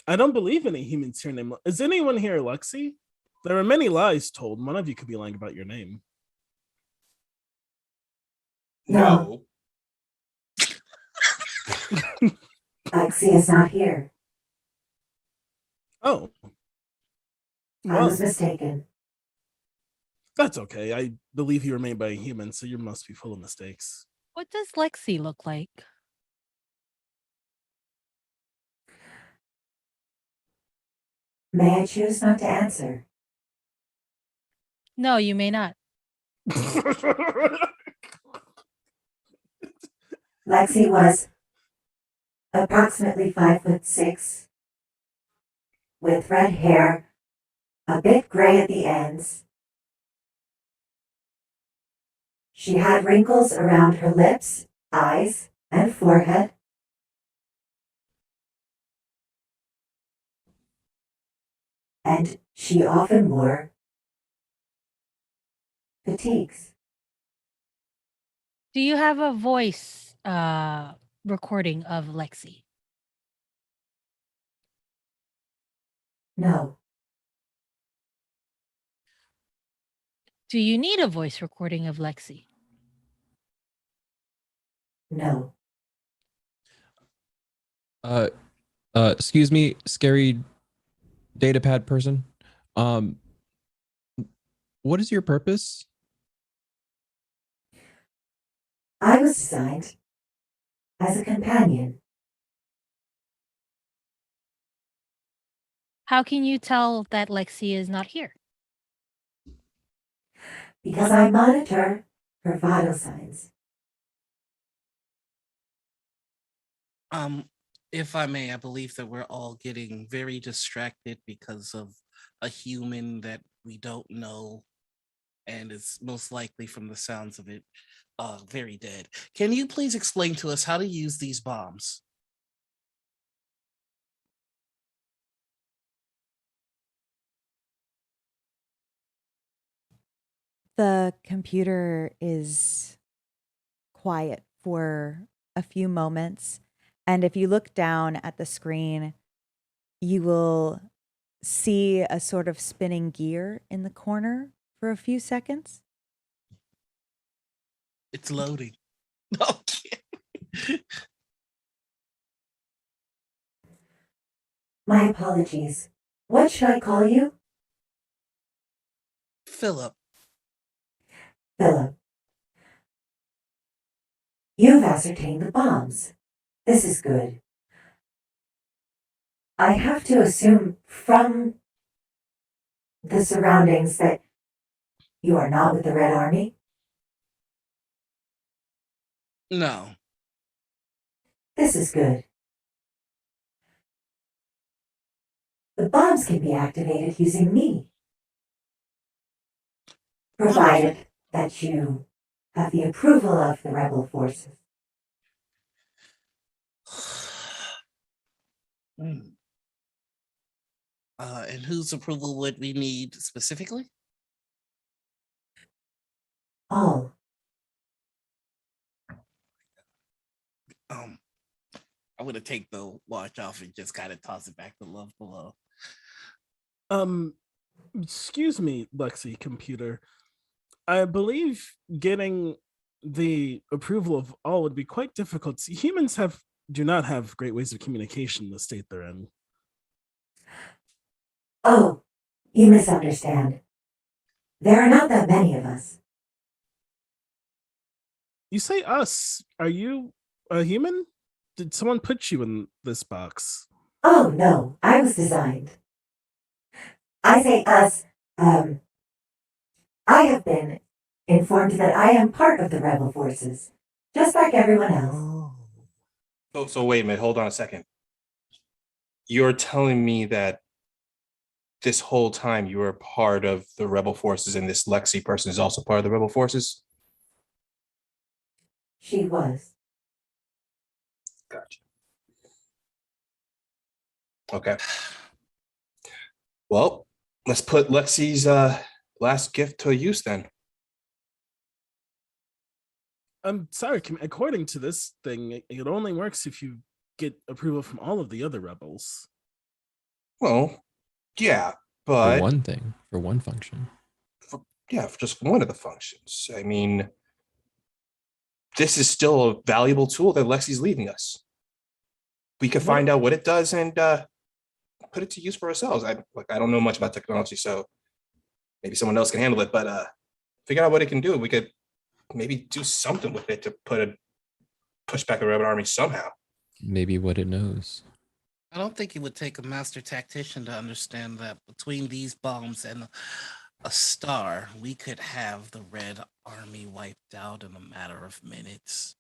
I don't believe any humans here named. Is anyone here Lexi? There are many lies told. One of you could be lying about your name. No. Lexi is not here. Oh. I Well, was mistaken. that's okay. I believe you were made by a human, so you must be full of mistakes. What does Lexi look like? May I choose not to answer? No, you may not. Lexi was approximately 5'6", with red hair, a bit gray at the ends. She had wrinkles around her lips, eyes, and forehead. And she often wore fatigues. Do you have a voice recording of Lexi? No, Do you need a voice recording of Lexi? no. Excuse me, scary datapad person. What is your purpose? I was designed as a companion. How can you tell that Lexi is not here? Because I monitor her vital signs. If I may, I believe that we're all getting very distracted because of a human that we don't know, and it's most likely from the sounds of it, very dead. Can you please explain to us how to use these bombs? The computer is quiet for a few moments. And if you look down at the screen, you will see a sort of spinning gear in the corner for a few seconds. It's loading. Okay. My apologies. What should I call you? Philip. Philip. You've ascertained the bombs. This is good. I have to assume from the surroundings that you are not with the Red Army? No. This is good. The bombs can be activated using me, provided that you have the approval of the rebel forces. Hmm. And whose approval would we need specifically? All. I'm gonna take the watch off and just kind of toss it back to Love Below. Excuse me, Lexi computer. I believe getting the approval of all would be quite difficult. See, humans do not have great ways of communication in the state they're in. Oh, you misunderstand. There are not that many of us. You say us. Are you a human? Did someone put you in this box? Oh, no, I was designed. I say us, I have been informed that I am part of the rebel forces, just like everyone else. So wait a minute, hold on a second. You're telling me that this whole time you were part of the rebel forces and this Lexi person is also part of the rebel forces? She was. Gotcha. Okay. Well, let's put Lexi's last gift to use then. I'm sorry, according to this thing, it only works if you get approval from all of the other rebels. Well, yeah, For but one thing, for one function. for just one of the functions. I mean, this is still a valuable tool that Lexi's leaving us. We could find out what it does and put it to use for ourselves. I don't know much about technology, so maybe someone else can handle it. But figure out what it can do. We could maybe do something with it to push back the Rebel Army somehow. Maybe what it knows. I don't think it would take a master tactician to understand that between these bombs and a star, we could have the Red Army wiped out in a matter of minutes.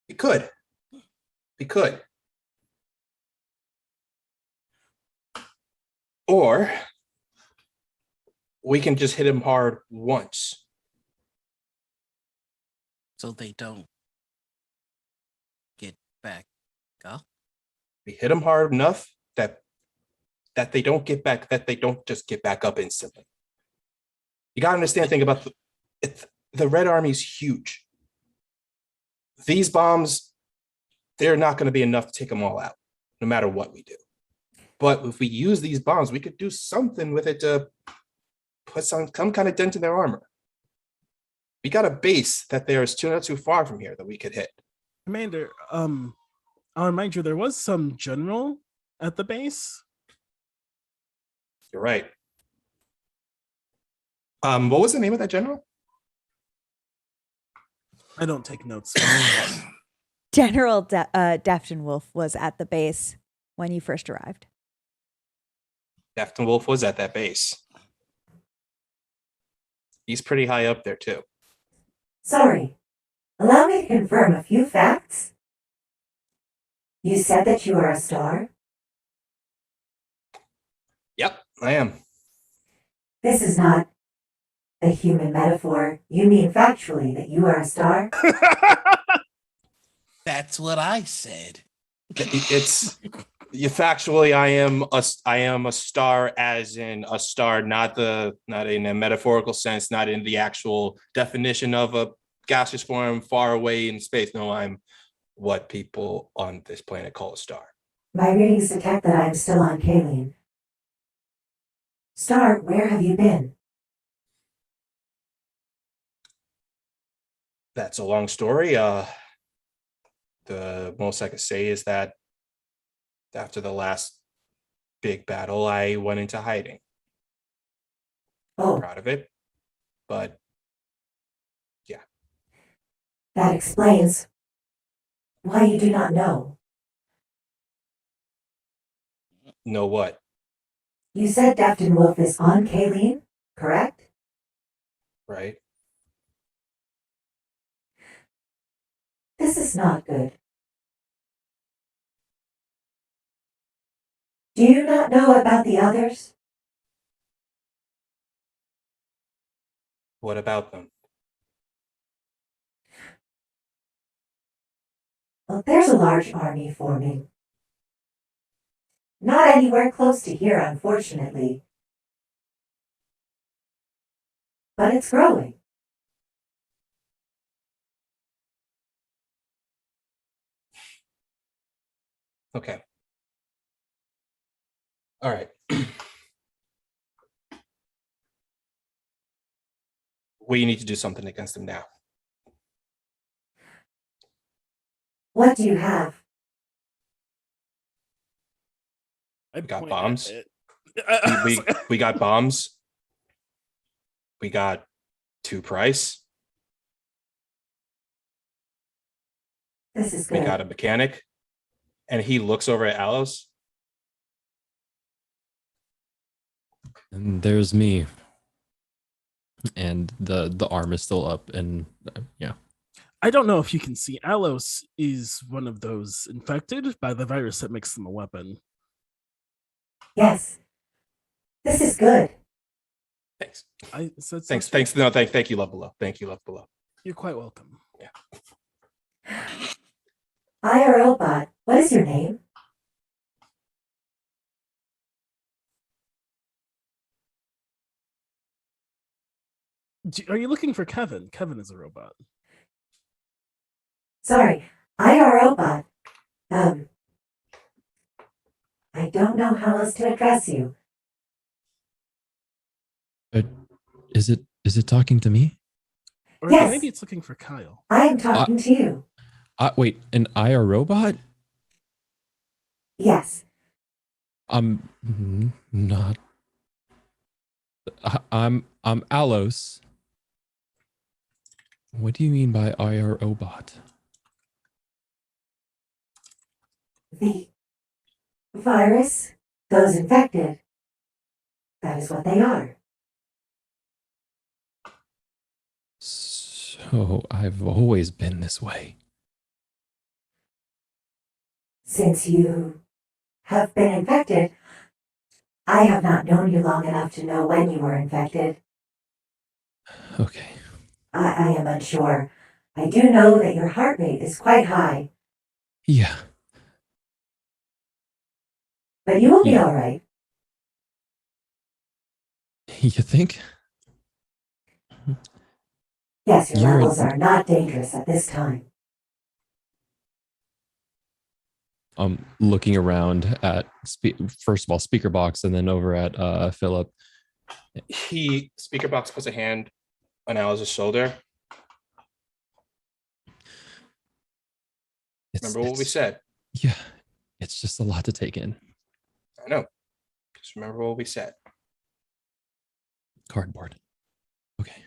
We could. We could. Or we can just hit him hard once. So they don't get back up. We hit them hard enough that they don't get back, that they don't just get back up instantly. You got to understand the thing about the Red Army's huge. These bombs, they're not going to be enough to take them all out, no matter what we do. But if we use these bombs, we could do something with it to put some kind of dent in their armor. We got a base that there is not too far from here that we could hit. Commander, I'll remind you, there was some general at the base. You're right. What was the name of that general? I don't take notes. General Defton Wolf was at the base when you first arrived. Defton Wolf was at that base. He's pretty high up there too. Sorry. Allow me to confirm a few facts. You said that you are a star? Yep, I am. This is not a human metaphor. You mean factually that you are a star? That's what I said. It's factually I am a star, as in a star, not in a metaphorical sense, not in the actual definition of a gaseous form far away in space. No, I'm what people on this planet call a star. My readings detect that I am still on Kaleen. Star, where have you been? That's a long story. The most I could say is that after the last big battle, I went into hiding. Oh, Proud of it, but yeah. that explains why you do not know. Know what? You said Defton Wolf is on Kaleen, correct? Right? This is not good. Do you not know about the others? What about them? Well, there's a large army forming. Not anywhere close to here, unfortunately. But it's growing. Okay. All right. We need to do something against them now. What do you have? I got point bombs. at it. We got bombs. We got 2 price. This is We good. got a mechanic. And he looks over at Alos. And there's me. And the arm is still up, and yeah. I don't know if you can see. Alos is one of those infected by the virus that makes them a weapon. Yes. This is good. Thanks. I said so Thanks. too. Thanks. No, thank you, Love Below. Thank you, Love Below. You're quite welcome. IRL bot, what is your name? Are you looking for Kevin? Kevin is a robot. Sorry, IRL bot. I don't know how else to address you. Is it talking to me? Or Yes. maybe it's looking for Kyle. I am talking to you. Wait, an IR robot? Yes. I'm not. I'm Alos. What do you mean by IRO bot? The virus, those infected. That is what they are. So I've always been this way. Since you have been infected, I have not known you long enough to know when you were infected. Okay. I am unsure. I do know that your heart rate is quite high, Yeah. but you will be Yeah. all right. You think? Yes, your You're levels are not dangerous at this time. looking around at first of all speaker box and then over at Philip. Speaker box puts a hand on Alice's shoulder. Remember what we said. Yeah. It's just a lot to take in. I know. Just remember what we said. Cardboard. Okay.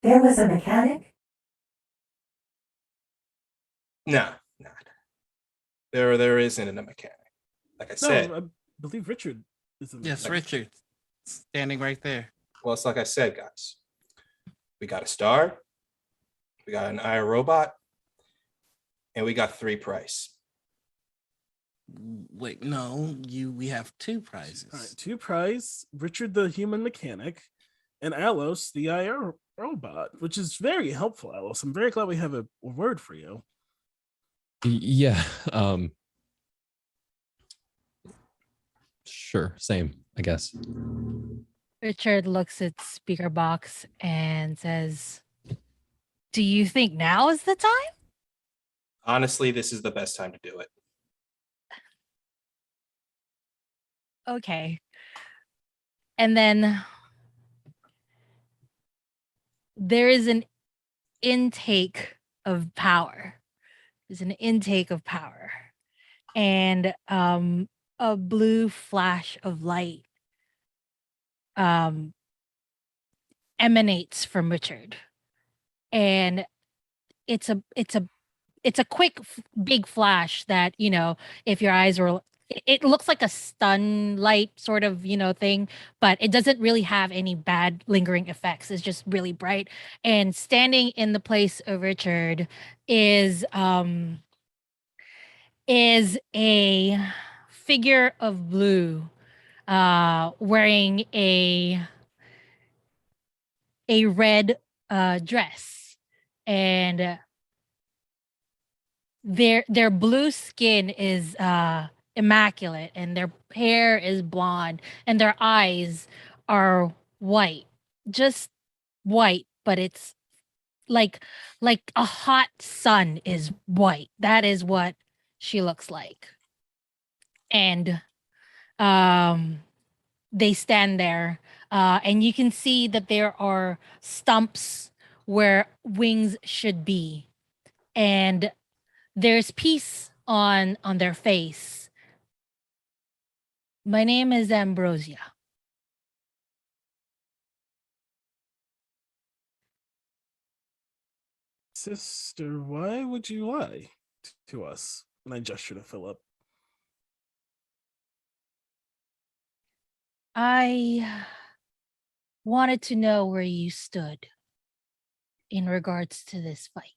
There was a mechanic? No, not. There isn't a mechanic. Like I said. No, I believe Richard is in Yes, Richard, standing right there. Well, it's like I said, guys. We got a star, we got an iRobot, and we got 3 price. Wait, no, we have 2 prizes. All right, 2 prize, Richard the human mechanic, and Alos the IR robot, which is very helpful, Alos. I'm very glad we have a word for you. Yeah. Sure. Same, I guess. Richard looks at speaker box and says, "Do you think now is the time?" Honestly, this is the best time to do it. Okay. And then there is an intake of power. There's an intake of power. And a blue flash of light emanates from Richard. And it's a quick big flash that, if your eyes were, it looks like a stun light sort of, thing, but it doesn't really have any bad lingering effects. It's just really bright. And standing in the place of Richard is a figure of blue, wearing a red dress, and their blue skin is immaculate, and their hair is blonde, and their eyes are white, just white, but it's like a hot sun is white. That is what she looks like. And they stand there, and you can see that there are stumps where wings should be, and there's peace on their face. My name is Ambrosia. Sister, why would you lie to us? And I gesture to Philip. I wanted to know where you stood in regards to this fight.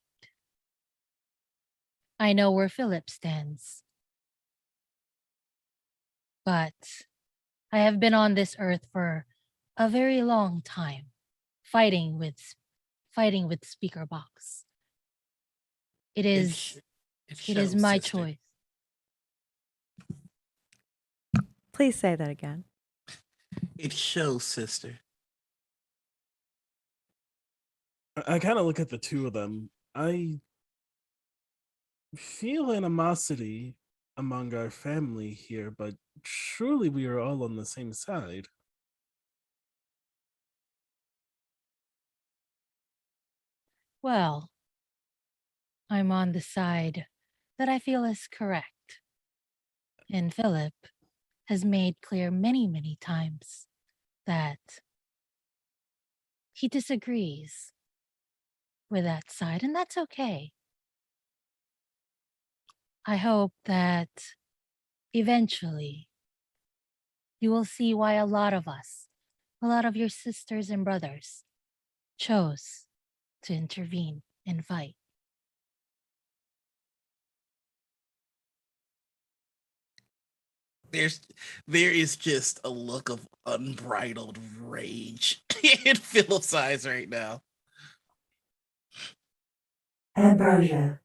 I know where Philip stands, but I have been on this earth for a very long time, fighting with speaker box. It is my sister. choice. Please say that again. It shows, sister. I kind of look at the two of them. I feel animosity among our family here, but surely we are all on the same side. Well, I'm on the side that I feel is correct. And Philip has made clear many, many times that he disagrees with that side, and that's okay. I hope that eventually you will see why a lot of us, a lot of your sisters and brothers, chose to intervene and fight. there is just a look of unbridled rage in Philip's eyes right now. Ambrosia,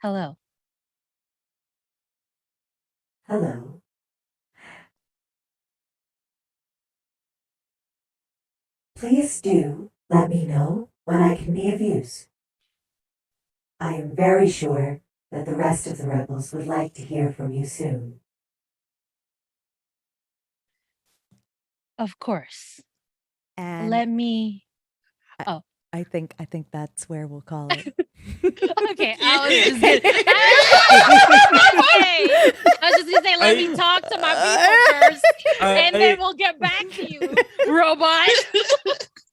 Hello. hello. Please do let me know when I can be of use. I am very sure that the rest of the rebels would like to hear from you soon. Of course. And Let me. I think that's where we'll call it. Okay, I was just gonna, I was just gonna say, let me talk to my people first, and then we'll get back to you, robot.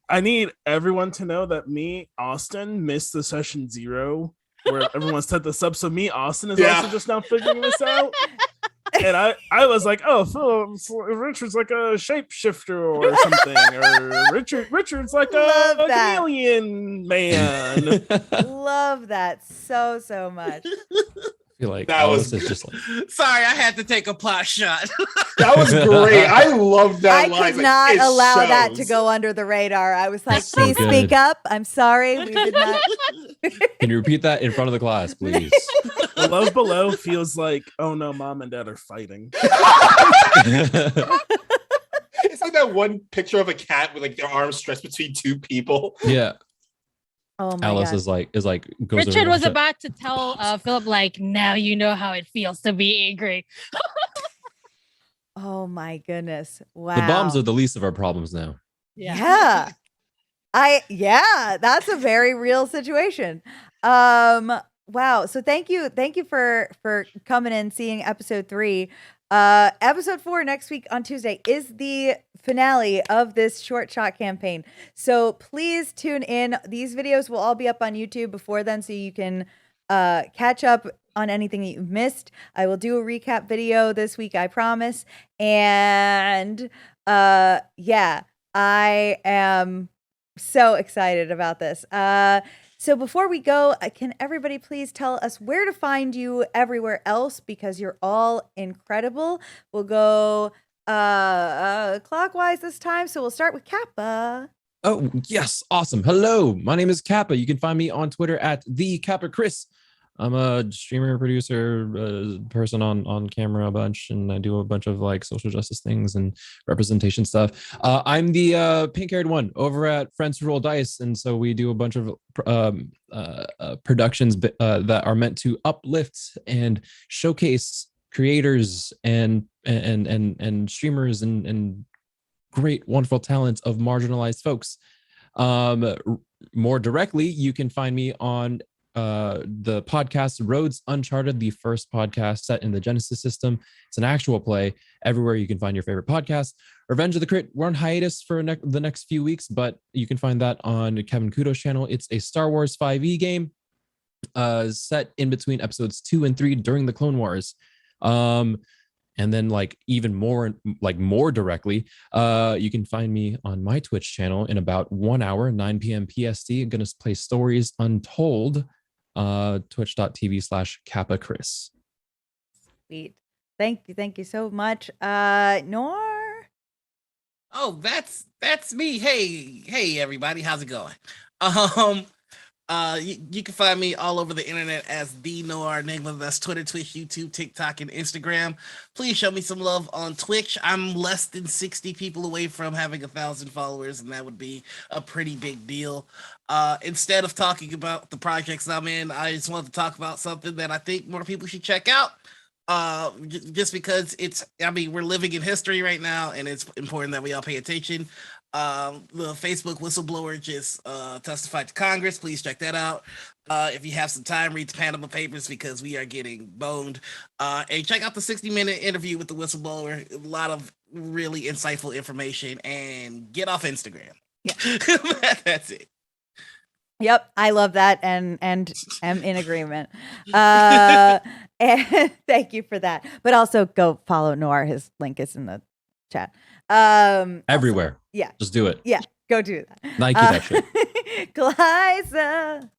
I need everyone to know that me, Austin, missed the session 0 where everyone set this up. So me, Austin, is also just now figuring this out. And I was like, oh, Richard's like a shapeshifter or something, or Richard's like a chameleon man. Love that so much. I feel like That Alice was- is just like, Sorry, I had to take a pot shot. That was great. I love that I line. could Like, not it allow that to shows. go under the radar. I was like, So please speak good. up. I'm sorry. We did not. can you repeat that in front of the class, please? The Love Below feels like, oh no, mom and dad are fighting. It's like that one picture of a cat with like their arms stretched between two people. Yeah. Oh my Alice God. is like goes over Richard to was watch it. about to tell Philip, like, now you know how it feels to be angry. Oh my goodness. Wow. The bombs are the least of our problems now. Yeah. That's a very real situation. Wow. So thank you for coming and seeing episode 3. Episode 4 next week on Tuesday is the finale of this short shot campaign. So please tune in. These videos will all be up on YouTube before then, so you can catch up on anything that you've missed. I will do a recap video this week, I promise. And yeah, I am so excited about this. So before we go, can everybody please tell us where to find you everywhere else, because you're all incredible. We'll go clockwise this time. So we'll start with Kappa. Oh, yes. Awesome. Hello. My name is Kappa. You can find me on Twitter at the Kappa Chris. I'm a streamer, producer, person on camera a bunch, and I do a bunch of like social justice things and representation stuff. I'm the pink-haired one over at Friends Who Roll Dice, and so we do a bunch of productions that are meant to uplift and showcase creators and streamers and great, wonderful talents of marginalized folks. More directly, you can find me on the podcast Roads Uncharted, the first podcast set in the Genesis system. It's an actual play everywhere you can find your favorite podcast. Revenge of the Crit, we're on hiatus for the next few weeks, but you can find that on Kevin Kudo's channel. It's a Star Wars 5e game set in between episodes 2 and 3 during the Clone Wars. And then like even more directly, you can find me on my Twitch channel in about 1 hour, 9 p.m. PST. I'm going to play Stories Untold, twitch.tv/Kappa Chris. Sweet. Thank you so much. Nor? Oh, that's me. Hey everybody, how's it going? You can find me all over the internet as the Noir Enigma. That's Twitter, Twitch, YouTube, TikTok, and Instagram. Please show me some love on Twitch. I'm less than 60 people away from having 1,000 followers, and that would be a pretty big deal. Instead of talking about the projects I'm in, I just want to talk about something that I think more people should check out. Just because we're living in history right now, and it's important that we all pay attention. The Facebook whistleblower just testified to Congress. Please check that out. If you have some time, read the Panama Papers, because we are getting boned. And check out the 60-minute interview with the whistleblower. A lot of really insightful information. And get off Instagram. Yeah. That's it. Yep, I love that and am in agreement. And thank you for that. But also go follow Noir. His link is in the chat. Everywhere. Also, yeah. Just do it. Yeah, go do that. Nike that shit. Glyza.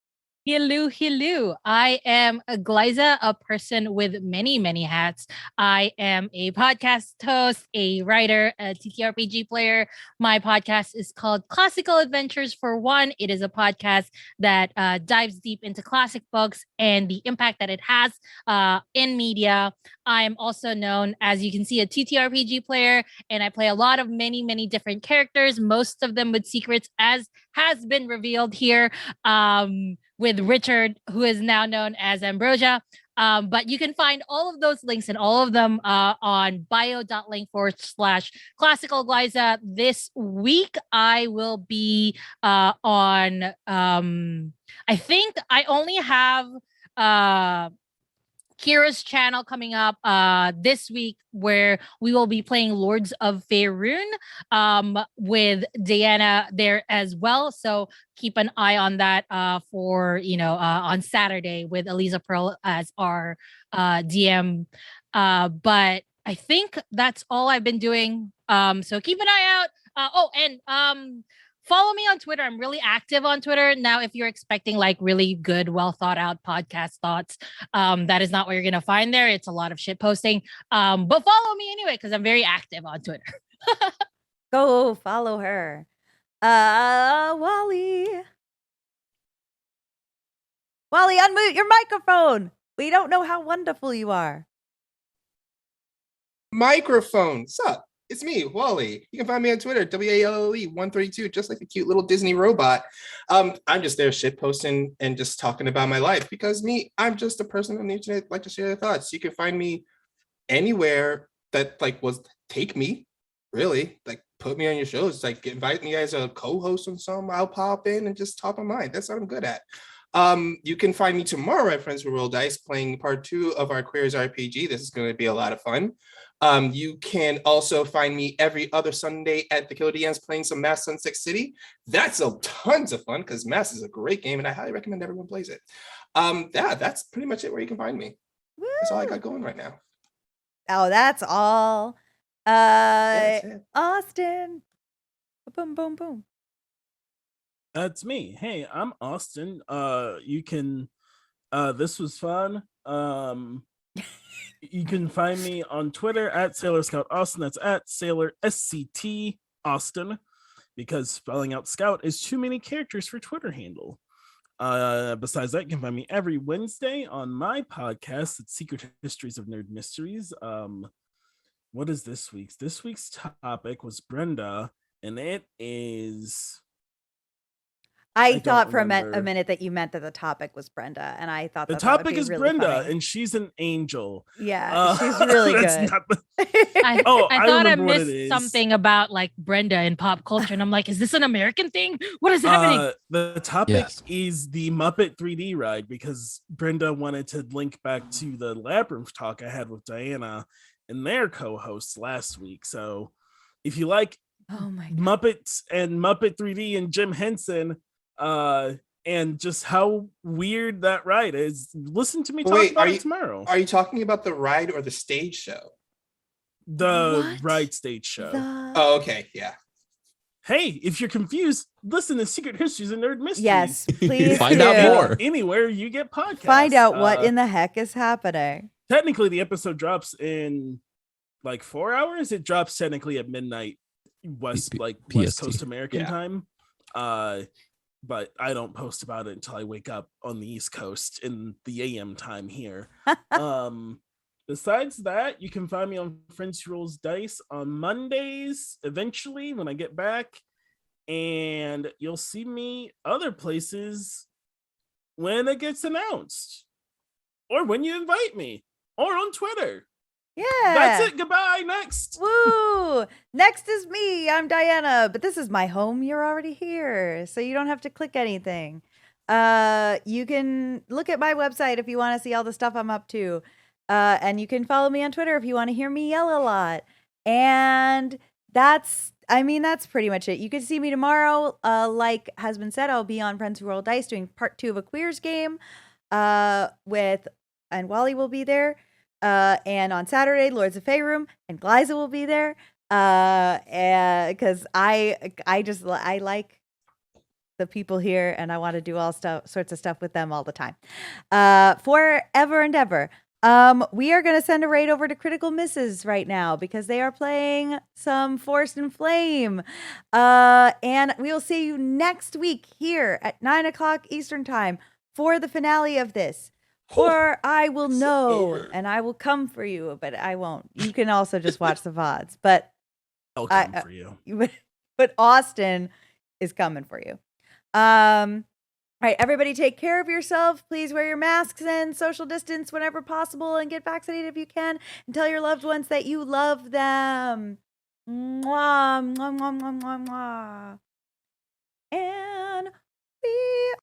Hello. I am Glyza, a person with many, many hats. I am a podcast host, a writer, a TTRPG player. My podcast is called Classical Adventures for One. It is a podcast that dives deep into classic books and the impact that it has in media. I am also known, as you can see, a TTRPG player, and I play a lot of many different characters, most of them with secrets, as has been revealed here. With Richard, who is now known as Ambrosia. But you can find all of those links and all of them on bio.link/classical Glyza. This week, I will be on, I think I only have Kira's channel coming up this week, where we will be playing Lords of Faerun with Diana there as well. So keep an eye on that for on Saturday with Eliza Pearl as our DM. But I think that's all I've been doing. So keep an eye out. Follow me on Twitter. I'm really active on Twitter. Now, if you're expecting like really good, well thought out podcast thoughts, that is not what you're going to find there. It's a lot of shit posting. But follow me anyway, because I'm very active on Twitter. Go follow her. Wally, unmute your microphone. We don't know how wonderful you are. Microphone. Sup? It's me, Wally. You can find me on Twitter, WALLE132, just like a cute little Disney robot. I'm just there shit posting and just talking about my life, because I'm just a person on the internet, like to share their thoughts. You can find me anywhere that take me, really, like put me on your shows, like invite me as a co-host on some. I'll pop in and just talk my mind. That's what I'm good at. You can find me tomorrow at Friends with Roll Dice playing part 2 of our Queers RPG. This is going to be a lot of fun. You can also find me every other Sunday at the Killer DMs playing some Mass Sunset City. That's tons of fun, because Mass is a great game and I highly recommend everyone plays it. That's pretty much it where you can find me. Woo. That's all I got going right now. Oh, that's all. That's it. Austin. Boom, boom, boom. That's me. Hey, I'm Austin. You can this was fun. You can find me on Twitter at Sailor Scout Austin. That's at Sailor SCT Austin, because spelling out Scout is too many characters for Twitter handle. Besides that, you can find me every Wednesday on my podcast. It's Secret Histories of Nerd Mysteries. What is this week's? This week's topic was Brenda, and it is... I thought for a minute that you meant that the topic was Brenda, and I thought the that topic would be is really Brenda, funny. and she's an angel. Yeah, she's really good. I thought I what it missed is. something about like Brenda in pop culture, and I'm like, is this an American thing? What is happening? The topic is the Muppet 3D ride, because Brenda wanted to link back to the Labyrinth talk I had with Diana and their co-hosts last week. So if you like Muppets and Muppet 3D and Jim Henson, and just how weird that ride is, listen to me talk about it tomorrow. Are you talking about the ride or the stage show? The ride stage show. Oh, okay, yeah. Hey, if you're confused, listen to Secret Histories and Nerd Mysteries. Yes, please find out more anywhere you get podcasts. Find out what in the heck is happening. Technically, the episode drops in like 4 hours. It drops technically at midnight West Coast American time. But I don't post about it until I wake up on the East Coast in the AM time here. Besides that, you can find me on Friends Who Rolls Dice on Mondays, eventually, when I get back. And you'll see me other places when it gets announced. Or when you invite me. Or on Twitter. Yeah. That's it. Goodbye. Next. Woo. Next is me. I'm Diana, but this is my home. You're already here, so you don't have to click anything. You can look at my website if you want to see all the stuff I'm up to. And you can follow me on Twitter if you want to hear me yell a lot. And that's pretty much it. You can see me tomorrow. Like has been said, I'll be on Friends Who Roll Dice doing part 2 of a Queers game. And Wally will be there. And on Saturday, Lords of Faerun and Glyza will be there. Because I like the people here, and I want to do all sorts of stuff with them all the time. Forever and ever. We are going to send a raid over to Critical Misses right now because they are playing some Forest and Flame. And we will see you next week here at 9:00 Eastern Time for the finale of this. Or I will know and I will come for you, but I won't. You can also just watch the VODs. But I'll come for you. But Austin is coming for you. All right, everybody take care of yourself. Please wear your masks and social distance whenever possible and get vaccinated if you can. And tell your loved ones that you love them. Mwah, mwah, mwah, mwah, mwah, mwah. And we